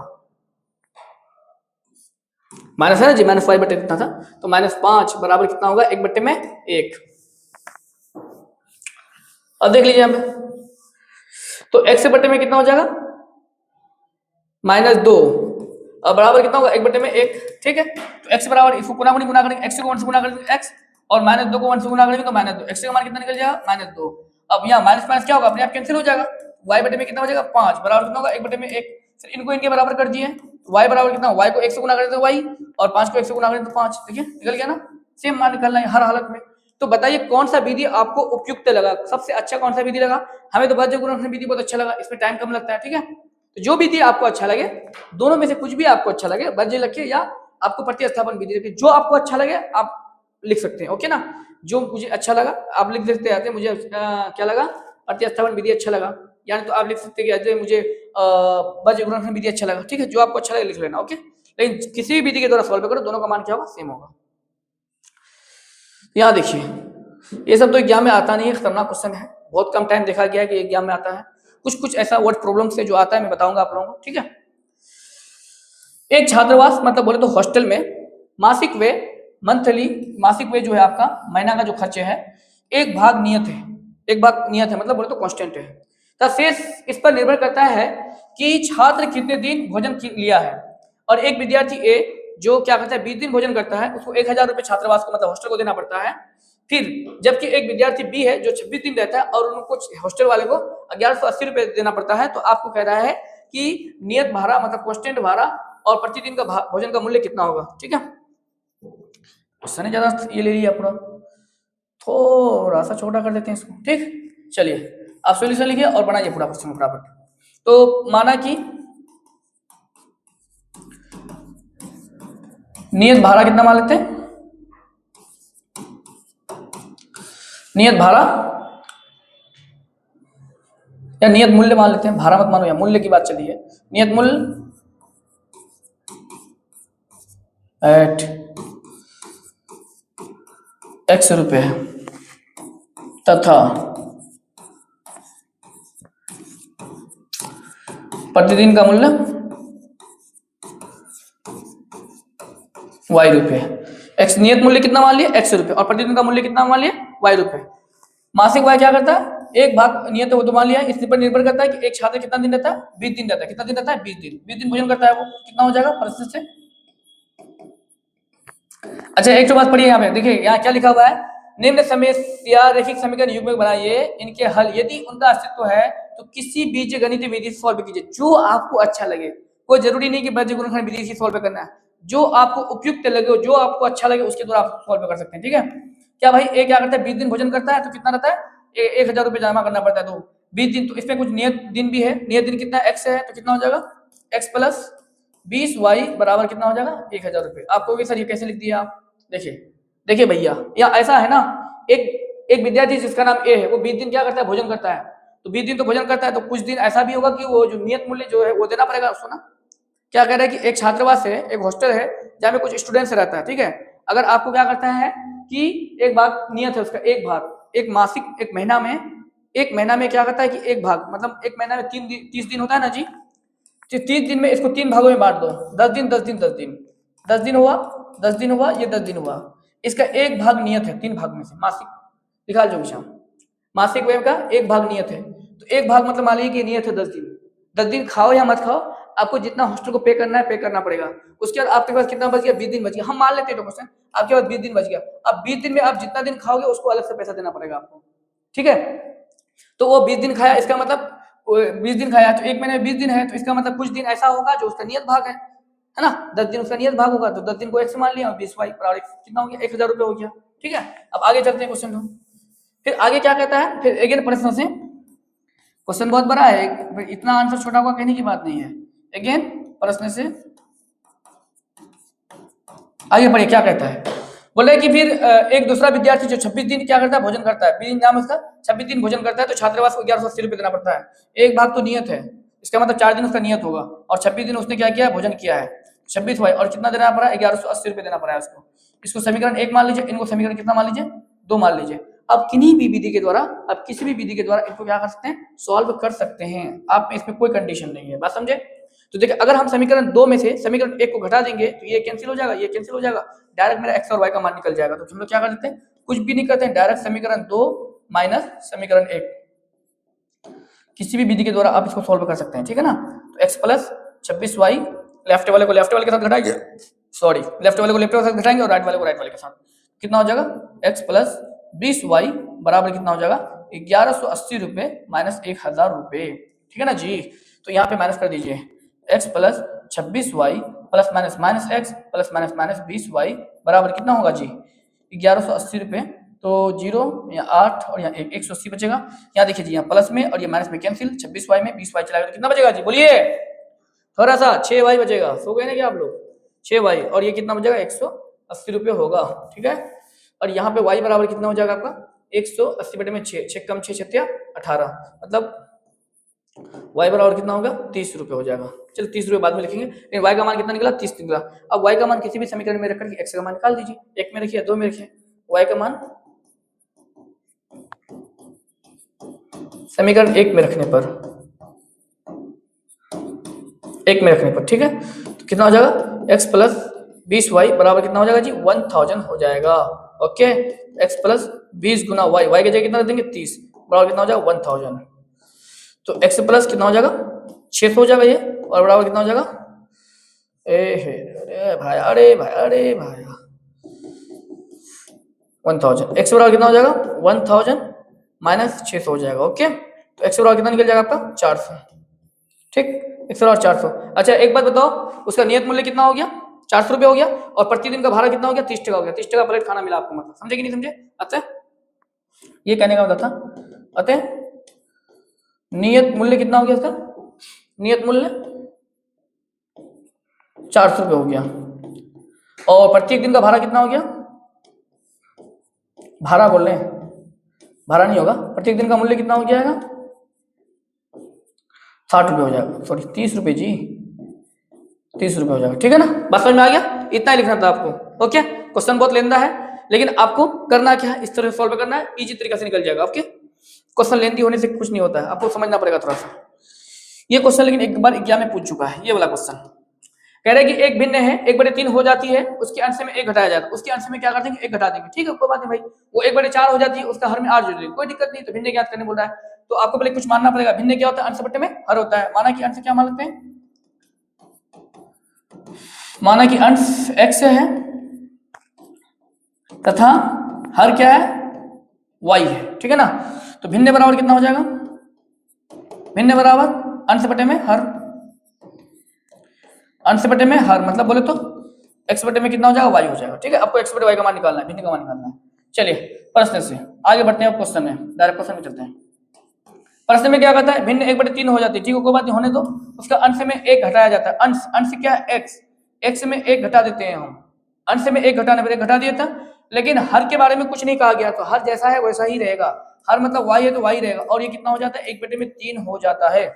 माइनस है ना जी, -y बटे कितना था, तो -5 बराबर कितना होगा, 1 बटे में 1। अब देख लीजिए यहाँ पे, तो x बटे में कितना हो जाएगा, -2, और बराबर कितना होगा, 1 बटे में 1, ठीक है। तो x बराबर, इसको गुना करेंगे, x को 1 से गुना करेंगे x, और -2 को 1 से गुना करेंगे तो -2, x का मान कितना निकल जाएगा, -2। अब यहाँ माइनस माइनस क्या होगा, अपने आप कैंसिल हो जाएगा, y बटे में कितना हो जाएगा, 5 बराबर कितना होगा, 1 बटे में 1। फिर इनको इनके बराबर कर दिए, y बराबर कितना, y को 1 से गुना करें तो y, और 5 को 1 से गुना करें तो 5, देखिए निकल गया ना, सेम मान निकलना है हर हालत में। तो बताइए कौन सा विधि आपको उपयुक्त लगा, सबसे अच्छा कौन सा विधि लगा, हमें तो बज्र गुणन विधि बहुत अच्छा लगा, इसमें टाइम कम लगता है, ठीक है। तो जो विधि आपको अच्छा लगे, दोनों में से कुछ भी आपको अच्छा लगे, बज्र लिखिए या आपको प्रतिस्थापन विधि लिखिए, जो आपको अच्छा लगे आप लिख सकते हैं, ओके ना। जो मुझे अच्छा लगा आप लिख सकते हैं, मुझे क्या लगा, प्रतिस्थापन विधि अच्छा लगा, यानी तो आप लिख सकते हैं कि मुझे बज्र गुणन विधि अच्छा लगा, ठीक है। जो आपको अच्छा लगे लिख लेना, ओके। लेकिन किसी भी विधि के द्वारा सॉल्व करो, दोनों का मान क्या होगा, सेम होगा। यहाँ देखिए, ये सब तो एग्जाम में आता नहीं है, खतरनाक क्वेश्चन है, बहुत कम टाइम देखा गया है कि एग्जाम में आता है। कुछ ऐसा वर्ड प्रॉब्लम से जो आता है मैं बताऊंगा आप लोगों को, ठीक है। एक छात्रावास मतलब बोले तो हॉस्टल में मासिक वे, मंथली मासिक वे जो है आपका महीना का जो खर्चे है, एक भाग नियत है, एक भाग नियत है मतलब बोले तो कांस्टेंट है, तो शेष इस पर निर्भर करता है कि छात्र कितने दिन भोजन लिया है। और एक विद्यार्थी ए जो क्या करता है, 20 दिन भोजन करता है, उसको 1000 रुपये छात्रावास को मतलब हॉस्टल को देना पड़ता है। फिर जबकि एक विद्यार्थी बी है जो 26 दिन रहता है और उनको हॉस्टल वाले को 1180 रुपये देना पड़ता है। तो आपको कह रहा है कि नियत भाड़ा मतलब कांस्टेंट भाड़ा और प्रतिदिन का भोजन का मूल्य कितना होगा, ठीक है। क्वेश्चन है ज्यादा ये ले लिया पूरा, थोड़ा सा छोटा कर देते हैं इसको, ठीक। चलिए आप सॉल्यूशन लिखिए और बनाइए पूरा क्वेश्चन फटाफट। तो माना कि नियत भाड़ा कितना मान लेते हैं, नियत भाड़ा या नियत मूल्य मान लेते हैं, भाड़ा मत मानो, या मूल्य की बात चली है। नियत मूल्य एट x रुपए तथा प्रतिदिन का मूल्य y रुपए। x नियत मूल्य कितना मान लिया, x रुपए, और प्रतिदिन का मूल्य कितना मान लिया, y रुपए। मासिक y क्या करता है, एक भाग नियत वो तो मान लिया, इस पर निर्भर करता है कि एक छात्र कितना दिन रहता है, 20 दिन रहता है, कितना दिन रहता है, 20 दिन, 20 दिन भोजन करता है, वो कितना हो जाएगा प्रश्न से। अच्छा एक तो बात पढ़िए, यहाँ पे देखिए, यहाँ क्या लिखा हुआ है, निम्न समस्या रैखिक समीकरण युग्म बनाइए, इनके हल यदि उनका अस्तित्व है तो किसी बीज गणित विधि से सॉल्व कीजिए। जो आपको अच्छा लगे, कोई जरूरी नहीं कि बज्र गुणनखंड विधि से सॉल्व करना है, जो आपको उपयुक्त लगे, जो आपको अच्छा लगे उसके द्वारा आप सॉल्व कर सकते हैं, ठीक है। क्या भाई एक क्या करता है, 20 दिन भोजन करता है तो कितना रहता है, 1000 रुपये जमा करना पड़ता है, तो 20 दिन, तो इसमें कुछ नियत दिन भी है, नियत दिन कितना x है, तो कितना हो जाएगा x प्लस 20y बराबर कितना हो जाएगा 1000 रुपये। आपको सर ये कैसे लिख दिया आप, देखिए देखिए भैया, या ऐसा है ना, एक विद्यार्थी जिसका नाम ए है, वो 20 दिन क्या करता है, भोजन करता है, तो 20 दिन तो भोजन करता है, तो कुछ दिन ऐसा भी होगा कि वो जो नियत मूल्य जो है वो देना पड़ेगा उसको ना। क्या कह रहा है कि एक छात्रावास है, एक हॉस्टल है जहाँ पे कुछ स्टूडेंट्स रहता है, ठीक है। अगर आपको क्या करता है कि एक भाग नियत है उसका, एक भाग, एक मासिक, एक महीना में क्या करता है कि एक भाग मतलब एक महीना में 30 दिन होता है ना जी, तो 30 दिन में इसको 3 भागों में बांट दो, 10 दिन 10 दिन 10 दिन, 10 दिन हुआ, 10 दिन हुआ, ये 10 दिन हुआ, इसका एक भाग नियत है 3 भाग में से, मासिक निकाल जो विषम, मासिक व्यय का एक भाग नियत है, तो एक भाग मतलब मान लीजिए कि नियत है 10 दिन, 10 दिन खाओ या मत खाओ, आपको जितना हॉस्टल को पे करना है पे करना पड़ेगा। उसके बाद आपके पास कितना बच गया, 20 दिन बच गया, हम मान लेते हैं क्वेश्चन, आपके पास 20 दिन बच गया। अब 20 दिन में आप जितना दिन खाओगे उसको अलग से पैसा देना पड़ेगा आपको, ठीक है। तो वो 20 दिन खाया, इसका मतलब 20 दिन खाया तो एक महीने में 20 दिन है, तो इसका मतलब कुछ दिन ऐसा होगा जो उसका नियत भाग है ना, 10 दिन उसका नियत भाग होगा, तो 10 दिन को x मान लिया और 20 y बराबर कितना हो गया, 1000 रुपये हो गया, ठीक है। अब आगे चलते हैं क्वेश्चन को, फिर आगे क्या कहता है, फिर अगेन प्रश्न से, क्वेश्चन बहुत बड़ा है, इतना आंसर छोटा हुआ कहने की बात नहीं है। अगेन प्रश्न से आगे बढ़िए, क्या कहता है, बोल रहे कि फिर एक दूसरा विद्यार्थी जो 26 दिन क्या करता है, भोजन करता है, दिन नाम उसका 26 दिन भोजन करता है, तो छात्रावास को 1180 रुपये देना पड़ता है। एक भाग तो नियत है, इसका मतलब 4 दिन उसका नियत होगा और 26 दिन उसने क्या किया है, भोजन किया है। 26 हुआ और कितना देना पड़ा है, 1180 रुपये देना पड़ा है उसको। इसको समीकरण 1 मान लीजिए, इनको समीकरण कितना मान लीजिए, 2 मान लीजिए। अब किन्हीं भी विधि के द्वारा, अब किसी भी विधि के द्वारा इनको क्या कर सकते हैं, सॉल्व कर सकते हैं आप, इसमें कोई कंडीशन नहीं है। बात समझे? तो देखिए अगर हम समीकरण 2 में से समीकरण 1 को घटा देंगे तो ये कैंसिल हो जाएगा, ये कैंसिल हो जाएगा, डायरेक्ट मेरा x और y का मान निकल जाएगा। तो हम लोग क्या कर देते हैं, कुछ भी नहीं करते हैं, डायरेक्ट समीकरण 2 माइनस समीकरण 1, किसी भी विधि के द्वारा आप इसको सॉल्व कर सकते हैं, ठीक है ना। तो x प्लस 26y, लेफ्ट वाले को लेफ्ट वाले के साथ घटाएंगे, सॉरी लेफ्ट वाले को लेफ्ट वाले के साथ घटाएंगे और राइट वाले को राइट वाले के साथ, कितना हो जाएगा, x प्लस 20y बराबर कितना हो जाएगा, 1180 रुपये माइनस 1000 रुपये, ठीक है ना जी। तो यहाँ पे माइनस कर दीजिए, x plus 26y plus minus minus x plus minus minus 20y बराबर कितना होगा जी, 1180 रुपये। तो 0 या 8 और यहाँ 180 बचेगा। यहाँ देखिए जी, यहाँ प्लस में और ये माइनस में कैंसिल, 26y में 20y चला गया तो कितना बचेगा जी, बोलिए थोड़ा सा, 6y बचेगा। सो गए ना क्या आप लोग, 6y और ये कितना बचेगा, 180 रुपये होगा, ठीक है। और यहाँ पे y बराबर कितना हो जाएगा आपका, 180 बटे में 6, 6 कम 6 6 18, मतलब y बराबर कितना होगा, 30 रुपये हो जाएगा। चलो 30 रुपये बाद में लिखेंगे, लेकिन y का मान कितना निकला, 30 निकला। अब y का मान किसी भी समीकरण में रख करके x का मान निकाल दीजिए, 1 में रखिए, 2 में रखिए, y का मान समीकरण 1 में रखने पर, 1 में रखने पर, ठीक है। तो कितना हो जाएगा, x प्लस 20y बराबर कितना हो जाएगा जी, 1000 हो जाएगा। ओके, x प्लस 20 गुना y, y की जगह कितना देंगे, 30 बराबर कितना हो जाएगा, 1000। तो x प्लस कितना हो जाएगा, 600 हो जाएगा ये, और बराबर कितना हो जाएगा, अरे भाई अरे भाई अरे भाई 1000, x बराबर कितना हो जाएगा, 1000 माइनस 600 हो जाएगा। ओके, तो x बराबर कितना निकल जाएगा आपका, 400, ठीक, x बराबर 400। अच्छा एक बात बताओ, उसका नियत मूल्य कितना हो गया, 400 रुपये हो गया, और प्रतिदिन का भाड़ा कितना हो गया, 30 टका हो गया, 30 टका प्लेट खाना मिला आपको, मतलब समझे कि नहीं समझे। अतः ये कहने का मतलब था, अतः नियत मूल्य कितना हो गया इसका, नियत मूल्य 400 रुपये हो गया, और प्रत्येक दिन का भाड़ा कितना हो गया, भाड़ा बोल रहे हैं, भाड़ा नहीं होगा, प्रत्येक दिन का मूल्य कितना हो जाएगा, 60 रुपये हो जाएगा, सॉरी 30 रुपये जी, 30 रुपये हो जाएगा, ठीक है ना। बात समझ में आ गया, इतना ही लिखना था आपको। ओके, क्वेश्चन बहुत लेंदा है, लेकिन आपको करना क्या है, इस तरह सॉल्व करना है, इजी तरीका से निकल जाएगा। ओके, क्वेश्चन लेंदी होने से कुछ नहीं होता है, आपको समझना पड़ेगा थोड़ा सा। ये क्वेश्चन लेकिन एक बार एग्जाम में पूछ चुका है, ये वाला क्वेश्चन कह रहे हैं कि एक भिन्न है, 1/3 हो जाती है, उसके अंश में 1 घटाया जाता है, उसके अंश में क्या कर देंगे, 1 घटा देंगे, ठीक है, कोई बात नहीं भाई। वो 1/4 हो जाती है, उसका हर में 8 जोड़ देंगे, कोई दिक्कत नहीं। तो भिन्न ज्ञात करने बोल रहा है, तो आपको पहले कुछ मानना पड़ेगा, भिन्न क्या होता है, अंश बट्टे में हर होता है। माना कि अंश क्या मान लेते हैं, माना कि अंश x है तथा हर क्या है, y है, ठीक है ना। तो भिन्न बराबर कितना हो जाएगा, भिन्न बराबर अंश बटे में हर, अंश बटे में हर मतलब बोले तो x बटे में कितना हो जाएगा, y हो जाएगा, ठीक है। आपको x बटे y का मान निकालना है, भिन्न का मान निकालना है। चलिए प्रश्न से आगे बढ़ते हैं, क्वेश्चन में डायरेक्ट क्वेश्चन में चलते हैं। प्रश्न में क्या कहता है, भिन्न 1/3 हो जाती है, ठीक है, कोई बात नहीं, होने दो। उसका अंश में 1 घटाया जाता है, अंश अंश क्या है, x में 1 घटा देते हैं हम, अंश में 1 घटाने पर 1 घटा दिया था, लेकिन हर के बारे में कुछ नहीं कहा गया, तो हर जैसा है वैसा ही रहेगा, हर मतलब y है तो y रहेगा, और ये कितना हो जाता है, 1/3 हो जाता है।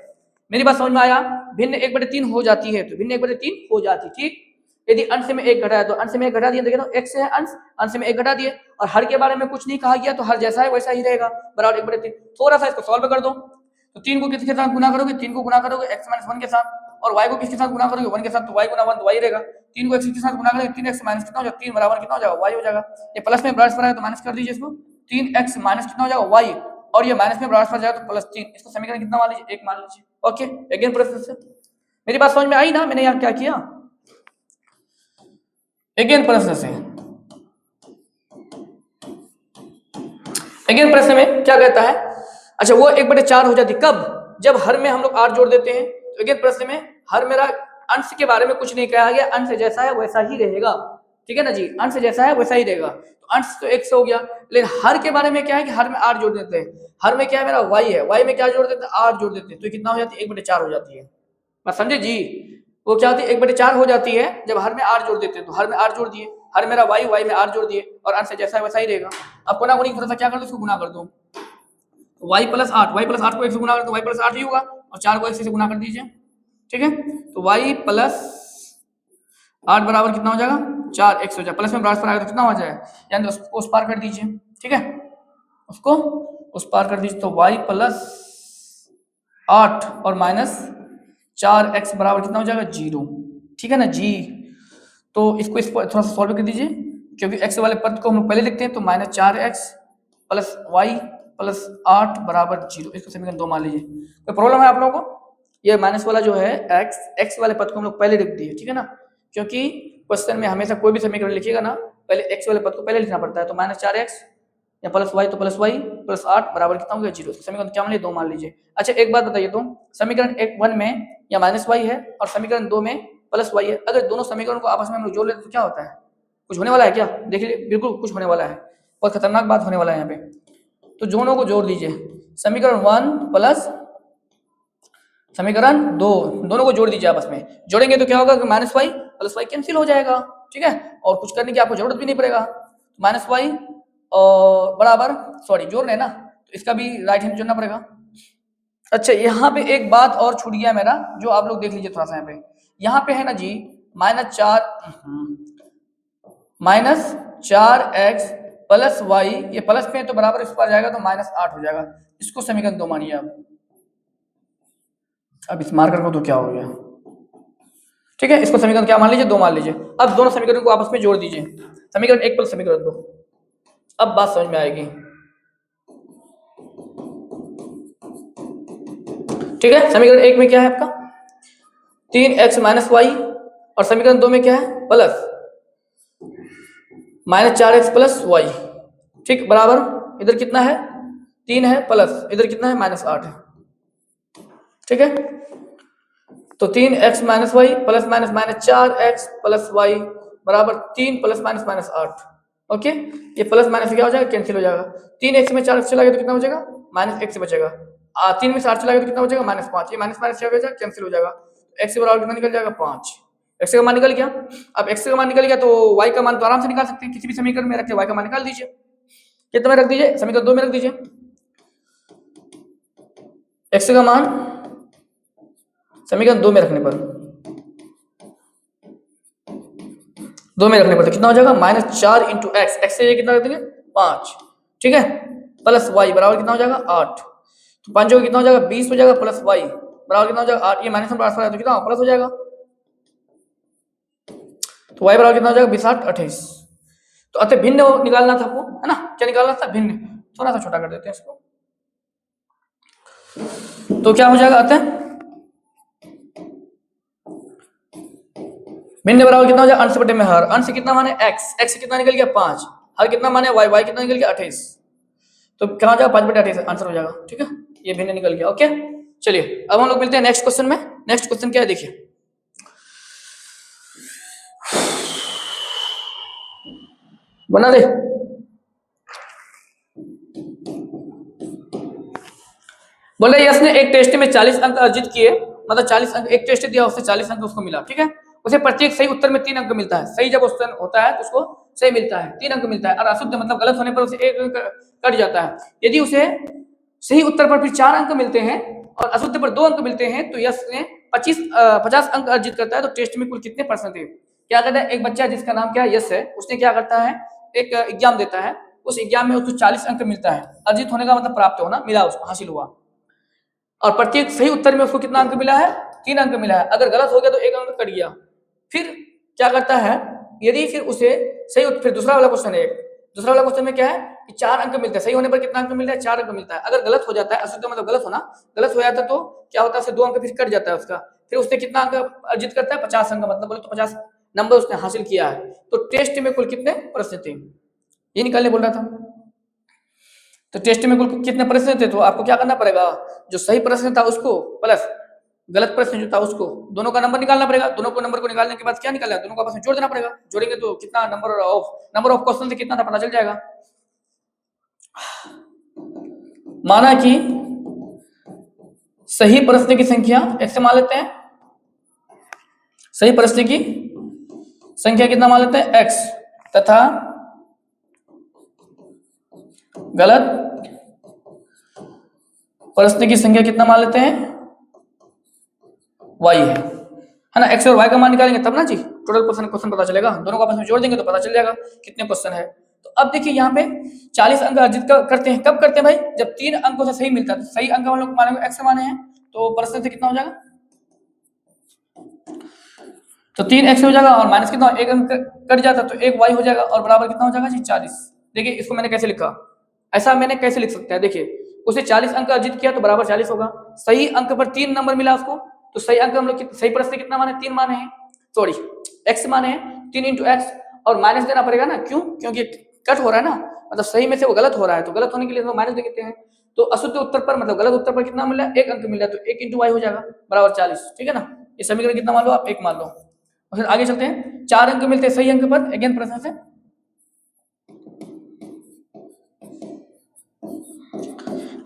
मेरी बात समझ में आया, भिन्न 1/3 हो जाती है, तो भिन्न 1/3 हो जाती, ठीक। यदि अंश में 1 घटाया तो अंश में 1 घटा दिया, देखिए तो x है अंश, अंश में 1 घटा दिए, और हर के बारे में कुछ नहीं कहा गया, तो हर जैसा है वैसा ही रहेगा, बराबर 1/3। थोड़ा सा इसको सॉल्व कर दो, तो 3 को किसके साथ गुना करोगे, 3 को गुना करोगे x - 1 के साथ, और y को किसके साथ गुना करोगे, 1 के साथ, तो y गुना 1 तो y रहेगा। 3 को x के साथ गुना करोगे, 3x माइनस कितना हो जाएगा, 3 बराबर कितना हो जाएगा, y हो जाएगा। ये प्लस में बराबर है तो माइनस कर दीजिए इसको, 3x माइनस कितना हो जाएगा, y, और ये माइनस में बराबर जाएगा तो +3, इसको समीकरण कितना मान लीजिए, 1 मान लीजिए। ओके, अगेन प्रश्न से मेरी बात समझ में आई ना, मैंने यहाँ क्या किया, अगेन प्रश्न से, अगेन प्रश्न में क्या कहता है, अच्छा वो 1/4 हो जाती कब, जब हर में हम लोग 8 जोड़ देते हैं। तो अगेन प्रश्न में हर मेरा अंश के बारे में कुछ नहीं कहा गया, अंश जैसा है वैसा ही रहेगा, ठीक है ना जी, अंश जैसा है वैसा ही रहेगा। तो अंश तो 1 से हो गया, लेकिन हर के बारे में क्या है कि हर में 8 जोड़ देते हैं, हर में क्या है मेरा y है, y में क्या जोड़ देते हैं, 8 जोड़ देते हैं, तो कितना हो जाती है, 1/4 हो जाती है। बात समझे जी, वो क्या होती है, 1/4 हो जाती है जब हर में 8 जोड़ देते हैं, तो हर में 8 जोड़ दिए, हर मेरा y में r जोड़ दिए और अंश जैसा है वैसा ही रहेगा। अब कोना कोनी थोड़ा सा क्या कर दो, इसको गुना कर दो, y प्लस 8 को 1 से गुना कर दो, y प्लस 8 ही होगा और 4 को 1 से गुना कर दीजिए, ठीक है। तो y प्लस 8 बराबर कितना हो जाएगा 4x हो जाएगा, प्लस में ट्रांसफर आएगा तो कितना हो जाएगा, यानी उसको उस पार कर दीजिए, ठीक है, उसको उस पार कर दीजिए। तो y प्लस 8 और माइनस 4x बराबर कितना हो जाएगा 0, ठीक है ना जी। तो इसको इस पर थोड़ा सा सॉल्व कर दीजिए, क्योंकि x वाले पद को हम लोग पहले लिखते हैं। तो minus 4x plus Y plus 8 बराबर 0, इसको समीकरण 2 मान लीजिए। कोई प्रॉब्लम है आप लोगों को? ये माइनस वाला जो है x वाले पद को हम लोग पहले लिख दिए, ठीक है ना, क्योंकि क्वेश्चन में हमेशा कोई भी समीकरण लिखिएगा ना, पहले x वाले पद को पहले लिखना पड़ता है। तो माइनस 4x या प्लस वाई, तो प्लस वाई प्लस 8 बराबर कितना हो गया 0। समीकरण क्या मान लीजिए 2 मान लीजिए। अच्छा एक बात बताइए, तो समीकरण 1 में या माइनस वाई है और समीकरण 2 में प्लस वाई है, अगर दोनों समीकरणों को आपस में हम लोग जोड़ लेते तो क्या होता है, कुछ होने वाला है क्या? देखिए बिल्कुल कुछ होने वाला है, बहुत खतरनाक बात होने वाला है यहाँ पे। तो दोनों को जोड़ दीजिए, समीकरण 1 प्लस समीकरण 2, दोनों को जोड़ दीजिए आपस में। जोड़ेंगे तो क्या होगा कि minus Y plus Y cancel हो जाएगा, ठीक है, और कुछ करने की आपको जरूरत भी नहीं पड़ेगा। माइनस वाई और बराबर, सॉरी जोड़ रहे हैं ना, तो इसका भी राइट हैंड जोड़ना पड़ेगा। अच्छा यहाँ पे एक बात और छूट गया मेरा, जो आप लोग देख लीजिए थोड़ा सा। यहाँ पे है ना जी माइनस 4x प्लस वाई, ये प्लस में तो बराबर इस पर जाएगा तो माइनस 8 हो जाएगा। इसको समीकरण 2 मानिए आप। अब इस मार्कर को तो क्या हो गया, ठीक है, इसको समीकरण क्या मान लीजिए 2 मान लीजिए। अब दोनों समीकरण को आपस में जोड़ दीजिए, समीकरण 1 प्लस समीकरण 2। अब बात समझ में आएगी, ठीक है। समीकरण 1 में क्या है आपका 3x माइनस वाई, और समीकरण 2 में क्या है plus minus 4x plus Y, ठीक, बराबर इधर कितना है 3 है, प्लस इधर कितना है माइनस 8 है, ठीक है। तो 3x minus Y plus minus minus 4x plus Y बराबर 3 प्लस माइनस माइनस 8, ओके। ये प्लस माइनस क्या हो जाएगा, कैंसिल हो जाएगा। 3x में 4x चला गया तो कितना हो जाएगा माइनस x बचेगा, 3 में से 8 चला गया तो कितना हो जाएगा माइनस 5, ये माइनस माइनस क्या हो जाएगा कैंसिल हो जाएगा। x के बराबर कितना निकल जाएगा 5, x का मान निकल गया। अब x का मान निकल गया तो y का मान तो आराम से निकाल सकते हैं, किसी भी समीकरण में रख के y का मान निकाल दीजिए। कितना में रख दीजिए, समीकरण 2 में रख दीजिए, x का मान समीकरण 2 में रखने पर 2 में रखने पर तो कितना हो जाएगा माइनस 4 इंटू एक्स, एक्स से ये कितना रख देंगे 5, ठीक है, प्लस वाई बराबर कितना हो जाएगा 8, तो 5 जो कितना हो जाएगा 20 हो जाएगा, प्लस वाई बराबर कितना हो जाएगा 8, ये माइनस में ट्रांसफर है तो कितना प्लस हो जाएगा, तो वाई बराबर कितना हो जाएगा 20 8 28। तो अतः भिन्न निकालना था आपको, है ना, क्या निकालना था भिन्न, थोड़ा सा छोटा कर देते हैं इसको, तो क्या हो जाएगा अतः भिन्न बराबर कितना हो जाएगा अंश बटे में हर, अंश कितना माने x, x कितना निकल गया 5, हर कितना माने y, y कितना निकल गया 28, तो क्या हो जाएगा 5 बटे 28 आंसर हो जाएगा, ठीक है, ये भिन्न निकल गया, ओके। चलिए अब हम लोग मिलते हैं नेक्स्ट क्वेश्चन में। नेक्स्ट क्वेश्चन क्या है देखिए, बना दे, बोले यश ने एक टेस्ट में 40 अंक अर्जित किए, मतलब 40 अंक, एक टेस्ट दिया उससे 40 अंक उसको मिला, ठीक है, उसे प्रत्येक सही उत्तर में 3 अंक मिलता है। सही जब उत्तर होता है तो उसको सही मिलता है 3 अंक मिलता है, और अशुद्ध मतलब गलत होने पर उसे 1 अंक कट जाता है। यदि उसे सही उत्तर पर फिर 4 अंक मिलते हैं और अशुद्ध पर 2 अंक मिलते हैं तो यश ने 50 अंक अर्जित करता है। तो टेस्ट में कुल कितने परसेंट है, क्या कहता है, एक बच्चा जिसका नाम क्या यश है, उसने क्या करता है, एक एग्जाम देता है, उस एग्जाम में उसको 40 अंक मिलता है, अर्जित होने का मतलब प्राप्त होना, मिला, उसको हासिल हुआ, और प्रत्येक सही उत्तर में उसको कितना अंक मिला है 3 अंक मिला है। अगर गलत हो गया तो 1 अंक कट गया। फिर क्या करता है, यदि फिर उसे सही, फिर दूसरा वाला क्वेश्चन है, दूसरा वाला क्वेश्चन में क्या है कि 4 अंक मिलते हैं, सही होने पर कितना अंक मिलता है 4 अंक मिलता है। अगर गलत हो जाता है, अशुद्ध मतलब गलत होना, गलत हो जाता है तो क्या होता है उससे 2 अंक फिर कट जाता है उसका, फिर उसने कितना अंक अर्जित करता है 50 अंक, मतलब बोले तो 50 नंबर उसने हासिल किया है। तो टेस्ट में कुल कितने प्रश्न थे, ये निकालने बोल रहा था। तो टेस्ट में कुल कितने प्रश्न थे, तो आपको क्या करना पड़ेगा, जो सही प्रश्न था उसको प्लस गलत प्रश्न जो था उसको, दोनों का नंबर निकालना पड़ेगा। दोनों को नंबर को निकालने के बाद क्या निकालना है, दोनों को आपस में जोड़ देना पड़ेगा। जोड़ेंगे तो कितना नंबर ऑफ क्वेश्चन से कितना था पता चल जाएगा। माना कि सही प्रश्न की संख्या x से मान लेते हैं, सही प्रश्न की संख्या कितना मान लेते हैं x, तथा गलत प्रश्न की संख्या कितना मान लेते हैं, y है ना। x और y का मान निकालेंगे तब ना जी टोटल क्वेश्चन पता चलेगा, दोनों को आपस में जोड़ देंगे तो पता चल जाएगा कितने क्वेश्चन है। तो अब देखिए यहाँ पे 40 अंक अर्जित करते हैं, कब करते हैं भाई, जब 3 अंकों से सही मिलता है। तो सही अंक हम लोग मानेंगे x माने हैं, तो प्रश्न से कितना हो जाएगा, तो 3x हो जाएगा और माइनस कितना, एक अंक कट जाता तो एक y हो जाएगा और बराबर कितना हो जाएगा जी 40। देखिए इसको मैंने कैसे लिखा, ऐसा मैंने कैसे लिख सकते हैं, देखिए उसे 40 अंक अर्जित किया तो बराबर 40 होगा। सही अंक पर 3 नंबर मिला उसको, तो सही अंक हम लोग सही प्रश्न कितना माने, 3 माने हैं, सॉरी x माने हैं 3 × x और माइनस देना पड़ेगा ना, क्यों, क्योंकि कट हो रहा है ना, मतलब सही में से वो गलत हो रहा है, तो गलत होने के लिए हम माइनस दे देते हैं। तो अशुद्ध उत्तर पर मतलब गलत उत्तर पर कितना मिला, एक अंक मिला, तो 1 × y हो जाएगा बराबर 40, ठीक है ना। ये समीकरण कितना मान लो आप, 1 मान लो। और फिर आगे चलते हैं, 4 अंक मिलते हैं सही अंक पर, अगेन प्रश्न से,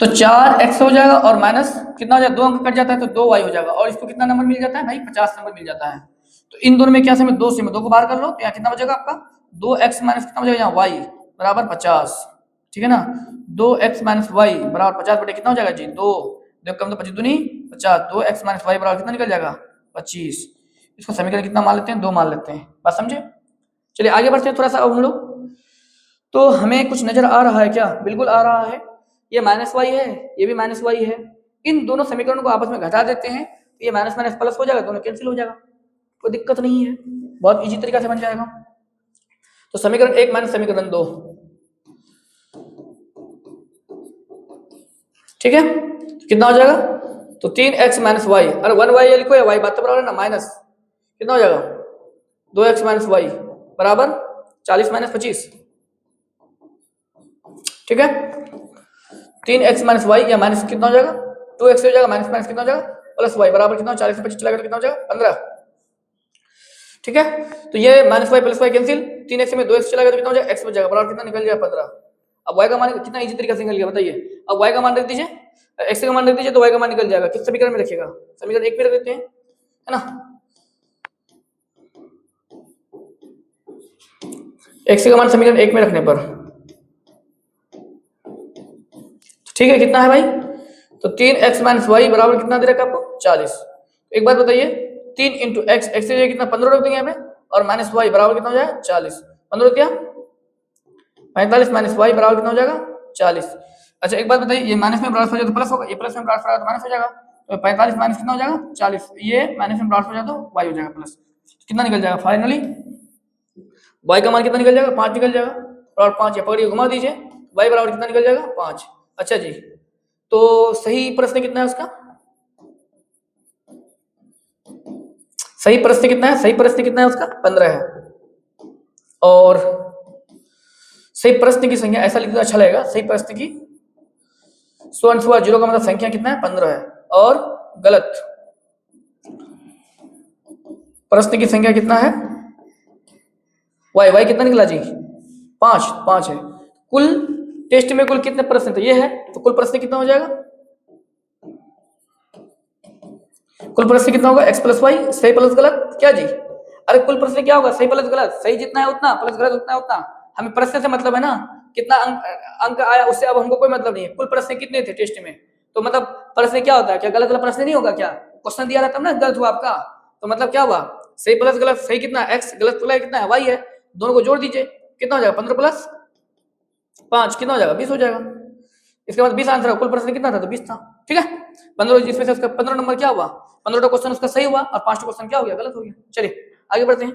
तो 4x हो जाएगा और माइनस कितना हो जाएगा, 2 अंक कट जाता है तो 2y हो जाएगा, और इसको कितना नंबर मिल जाता है भाई, 50 नंबर मिल जाता है। तो इन दोनों में क्या समय, 2 से 2 को बाहर कर लो, तो यहाँ कितना बचेगा आपका, 2x माइनस कितना बचेगा यहाँ y बराबर 50, ठीक है ना। 2x माइनस y बराबर 50 बटे कितना हो जाएगा जी 2, देखो कम तो 25 दूनी 50, 2x माइनस y बराबर कितना निकल जाएगा 25। इसको समीकरण कितना मान लेते हैं, 2 मान लेते हैं, बात समझे। चलिए आगे बढ़ते हैं थोड़ा सा अब हम लोग, तो हमें कुछ नजर आ रहा है क्या, बिल्कुल आ रहा है, ये माइनस वाई है, ये भी माइनस वाई है, इन दोनों समीकरणों को आपस में घटा देते हैं तो ये माइनस माइनस प्लस हो जाएगा, दोनों कैंसिल हो जाएगा, कोई दिक्कत नहीं है, बहुत इजी तरीका से बन जाएगा। तो समीकरण 1 माइनस समीकरण 2, ठीक है, कितना हो जाएगा, तो 3x माइनस वाई, अरे 1y लिखो या y, बात तो बराबर है ना, माइनस कितना हो जाएगा 2x माइनस वाई बराबर 40 माइनस 25, ठीक है। 3x माइनस वाई या माइनस कितना हो जाएगा 2x हो जाएगा, माइनस माइनस कितना हो जाएगा प्लस वाई बराबर कितना, 40 से 25 चला गया तो कितना हो जाएगा 15, ठीक है। तो ये minus Y plus Y cancel, 3x में 2x चला गया तो कितना हो जाएगा x हो जाएगा बराबर कितना निकल जाएगा 15। अब y का मान कितना इजी तरीका से निकल गया बताइए, अब y का मान रख दीजिए, x का मान रख दीजिए तो y का मान निकल जाएगा, किस समीकरण में रखिएगा, समीकरण 1 में रख देते हैं, है ना। x का मान समीकरण 1 में रखने पर ठीक है, कितना है भाई, तो 3x माइनस वाई बराबर कितना दे रखा आपको 40। एक बात बताइए, 3 × x, x से कितना 15 रख देंगे यहाँ पे, और माइनस वाई बराबर कितना हो जाएगा 40, 15 क्या 45 माइनस वाई बराबर कितना हो जाएगा 40। अच्छा एक बात बताइए, ये माइनस में ट्रांसफर हो जाए तो प्लस होगा, ये प्लस में ट्रांसफर आएगा तो माइनस हो जाएगा, तो 45 माइनस कितना हो जाएगा 40, ये माइनस में ट्रांसफर हो जाए तो y हो जाएगा प्लस, कितना निकल जाएगा फाइनली y का मान कितना निकल जाएगा 5 निकल जाएगा, और 5 ये पकड़िए घुमा दीजिए, y बराबर कितना निकल जाएगा 5। अच्छा जी, तो सही प्रश्न कितना है उसका, सही प्रश्न कितना है, सही प्रश्न कितना है उसका 15 है, और सही प्रश्न की संख्या ऐसा लिखना अच्छा लगेगा, सही प्रश्न की जीरो का मतलब संख्या कितना है 15 है, और गलत प्रश्न की संख्या कितना है y कितना निकला जी 5 है। कुल टेस्ट में कुल कितने प्रश्न थे, ये है, तो कुल प्रश्न कितना हो जाएगा, कुल प्रश्न कितना होगा x प्लस वाई, सही प्लस गलत क्या जी, अरे कुल प्रश्न क्या होगा सही प्लस गलत, सही जितना है उतना प्लस गलत उतना है उतना, हमें प्रश्न से मतलब है ना, कितना अंक आया उससे अब हमको कोई मतलब नहीं है, कुल प्रश्न कितने थे टेस्ट में, तो मतलब प्रश्न क्या होता है, क्या गलत वाला प्रश्न नहीं होगा, क्या क्वेश्चन दिया रहता है ना गलत हुआ आपका, तो मतलब क्या हुआ सही प्लस गलत, सही कितना x, गलत वाला कितना है y है, दोनों को जोड़ दीजिए कितना हो जाएगा 15 प्लस 5 कितना हो जाएगा 20 हो जाएगा, इसके बाद 20 आंसर, कुल प्रश्न कितना था तो 20 था, ठीक है। 15 जिसमें से उसका 15 नंबर क्या हुआ, 15 क्वेश्चन उसका सही हुआ और 5 क्वेश्चन क्या हो गया गलत हो गया। चलिए आगे बढ़ते हैं,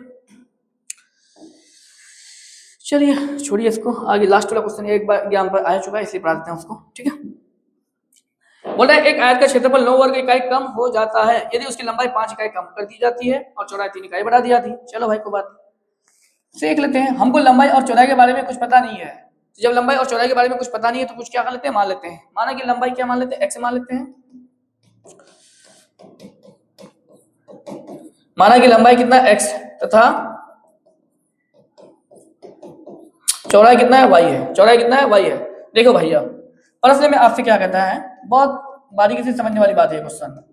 चलिए छोड़िए इसको, आगे लास्ट वाला क्वेश्चन एक बार एग्जाम पर आ चुका है इसलिए पढ़ा देते हैं उसको, ठीक है। बोल रहा है एक आयत का क्षेत्रफल 9 वर्ग इकाई कम हो जाता है यदि उसकी लंबाई 5 इकाई कम कर दी जाती है और चौड़ाई 3 इकाई बढ़ा दी जाती है। चलो भाई को बात देख लेते हैं, हमको लंबाई और चौड़ाई के बारे में कुछ पता नहीं है, जब लंबाई और चौड़ाई के बारे में कुछ पता नहीं है तो कुछ क्या कर लेते हैं मान लेते हैं, माना कि लंबाई क्या मान लेते हैं x मान लेते हैं, माना कि लंबाई कितना है x तथा चौड़ाई कितना है y है, चौड़ाई कितना है y है। देखो भैया प्रश्न में आपसे क्या कहता है, बहुत बारीकी से समझने वाली बात है क्वेश्चन,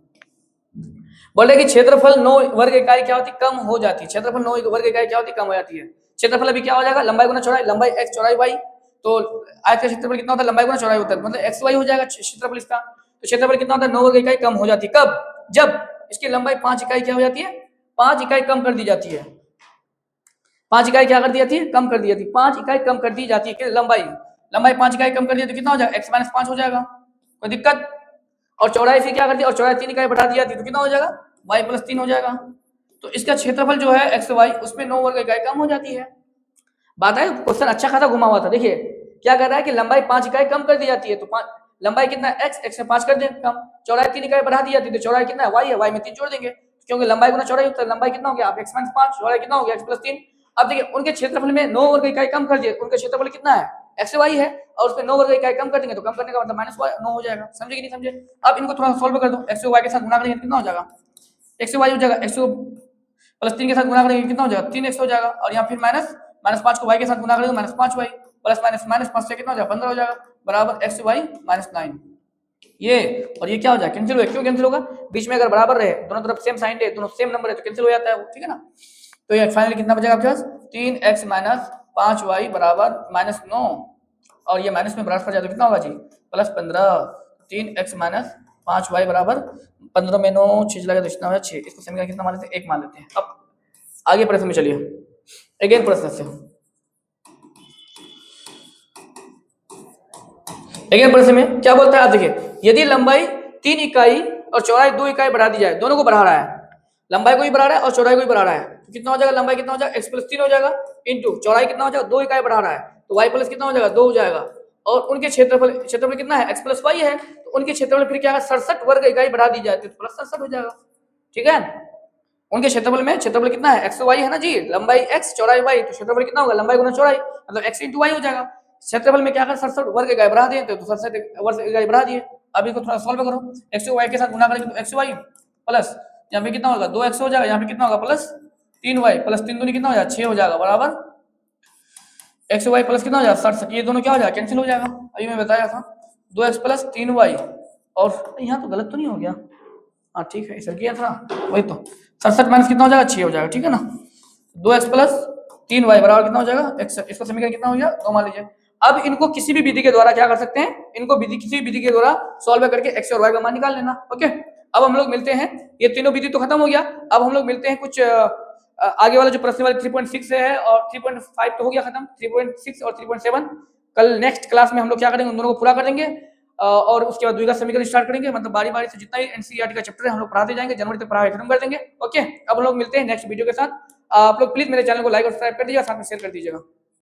बोले कि क्षेत्रफल 9 वर्ग इकाई क्या होती कम हो जाती है, क्षेत्रफल 9 वर्ग इकाई क्या होती कम हो जाती है। क्षेत्रफल अभी क्या हो जाएगा, लंबाई गुना चौड़ाई, लंबाई x चौड़ाई y, तो आयत का क्षेत्रफल कितना होता है, लंबाई गुना चौड़ाई होता है, मतलब x y हो जाएगा क्षेत्रफल इसका। तो क्षेत्रफल कितना होता है, 9 वर्ग इकाई कम हो जाती है। कब, जब इसकी लंबाई 5 इकाई क्या हो जाती है, 5 इकाई कम कर दी जाती है। 5 इकाई क्या कर दी जाती है, कम कर दी जाती है। 5 इकाई कम कर दी जाती है, लंबाई 5 इकाई कम कर दी तो कितना हो जाएगा, x माइनस 5 हो जाएगा, कोई दिक्कत। और चौड़ाई फिर क्या कर दी, और चौड़ाई 3 इकाई बढ़ा दी जाती है तो कितना हो जाएगा, y प्लस 3 हो जाएगा। तो इसका क्षेत्रफल जो है एक्स वाई, उसमें 9 वर्ग इकाई कम हो जाती है। बात है, क्वेश्चन अच्छा खासा घुमा हुआ था। देखिए क्या कर रहा है कि लंबाई 5 इकाई कम कर दी जाती है, तो लंबाई कितना है, x में 5 कर दें कम, चौड़ाई 3 इकाई बढ़ा दी जाती है, तो चौड़ाई कितना है, y है, y में 3 जोड़ देंगे, क्योंकि लंबाई गुना चौड़ाई होता है, लंबाई कितना हो गया, आप x माइनस 5, चौड़ाई कितना हो गया, x प्लस 3। अब देखिए उनके क्षेत्रफल में 9 वर्ग इकाई कम कर दिए, उनका क्षेत्रफल कितना है, एक्स वाई है, और उसमें 9 वर्ग इकाई कम कर देंगे तो कम करने का मतलब माइनस 9 हो जाएगा। समझे कि नहीं समझे। अब इनको थोड़ा सॉल्व कर दो, एक्स वाई के साथ गुणा करेंगे कितना हो जाएगा, एक्स वाई हो जाएगा, एक्स प्लस 3 के साथ गुणा करेंगे कितना हो जाएगा, 3x हो जाएगा, और यहाँ फिर माइनस 5 को y के साथ गुणा करेंगे माइनस 5y, प्लस माइनस 5 से कितना हो जाएगा, 15 हो जाएगा, बराबर एक्स वाई माइनस 9। ये और ये क्या हो जाएगा, कैंसिल हो, क्यों कैंसिल होगा, बीच में अगर बराबर रहे, दोनों तरफ सेम साइन है, दोनों सेम नंबर है तो कैंसिल हो जाता है वो, ठीक है ना। तो ये फाइनली कितना बचेगा आपके पास, 3x माइनस 5y बराबर माइनस 9, और ये माइनस में बराबर पड़ जाए तो कितना होगा जी, प्लस 15। 3x माइनस 5y बराबर 15 में 9 6 लगे तो कितना हो जाए 6। इसको समीकरण कितना मान लेते हैं, 1 मान लेते हैं। अब आगे प्रश्न में चलिए, अगेन प्रश्न से अगेन प्रश्न में क्या बोलता है, आप देखिए यदि लंबाई 3 इकाई और चौड़ाई 2 इकाई बढ़ा दी जाए, दोनों को बढ़ा रहा है, लंबाई को भी बढ़ा रहा है और चौड़ाई को भी बढ़ा रहा है, तो कितना हो जाएगा, लंबाई कितना हो जाएगा, x प्लस 3 हो जाएगा, इंटू चौड़ाई कितना हो जाएगा, 2 इकाई बढ़ा रहा है तो y प्लस कितना हो जाएगा, 2 हो जाएगा, और उनके क्षेत्रफल कितना है, x प्लस वाई है, तो उनके क्षेत्रफल फिर क्या है, 67 वर्ग इकाई बढ़ा दी जाती है तो प्लस 67 हो जाएगा, ठीक है। उनके क्षेत्रफल कितना है, एक्स वाई है ना जी, लंबाई x चौड़ाई y, तो क्षेत्रफल कितना होगा, लंबाई गुना चौड़ाई, मतलब x इंटू वाई हो जाएगा। क्षेत्रफल में क्या कर 67 वर्ग इकाई बढ़ा दिए तो 67 वर्ग इकाई बढ़ा दिए। अब इसको थोड़ा सॉल्व करो, x को y के साथ गुणा करेंगे तो x y प्लस यहाँ पे कितना होगा, 2x हो जाएगा, यहाँ पे कितना होगा, प्लस 3y, प्लस 3 दूनी कितना हो जाएगा, 6 हो जाएगा, बराबर एक्स वाई प्लस कितना हो जाएगा, 67। ये दोनों क्या हो जाएगा, कैंसिल हो जाएगा, अभी मैं बताया था, 2x प्लस 3y, और यहाँ तो गलत तो नहीं हो गया, हाँ ठीक है, सर किया था वही तो, 67 माइनस कितना हो जाएगा, 6 हो जाएगा, ठीक है ना। 2x प्लस 3y बराबर कितना हो जाएगा, x, इसका समीकरण कितना हो गया, 2 मान लीजिए। अब इनको किसी भी विधि के द्वारा क्या कर सकते हैं, इनको किसी भी विधि के द्वारा सॉल्व करके x और y का मान निकाल लेना, ओके। अब हम लोग मिलते हैं, ये तीनों विधि तो खत्म हो गया, अब हम लोग मिलते हैं कुछ आगे वाला जो प्रश्न वाले 3.6 है और 3.5 तो हो गया खत्म, 3.6 और 3.7 कल नेक्स्ट क्लास में हम लोग क्या करेंगे, उन दोनों को पूरा कर देंगे, और उसके बाद द्विघात समीकरण स्टार्ट करेंगे, मतलब बारी बारी से जितना ही एनसीईआरटी का चैप्टर है हम लोग पढ़ाते जाएंगे, जनवरी तक पढ़ाई खत्म कर देंगे, ओके। अब हम लोग मिलते हैं नेक्स्ट वीडियो के साथ। आप लोग प्लीज मेरे चैनल को लाइक और सब्सक्राइब कर दीजिए, साथ में शेयर कर दीजिएगा।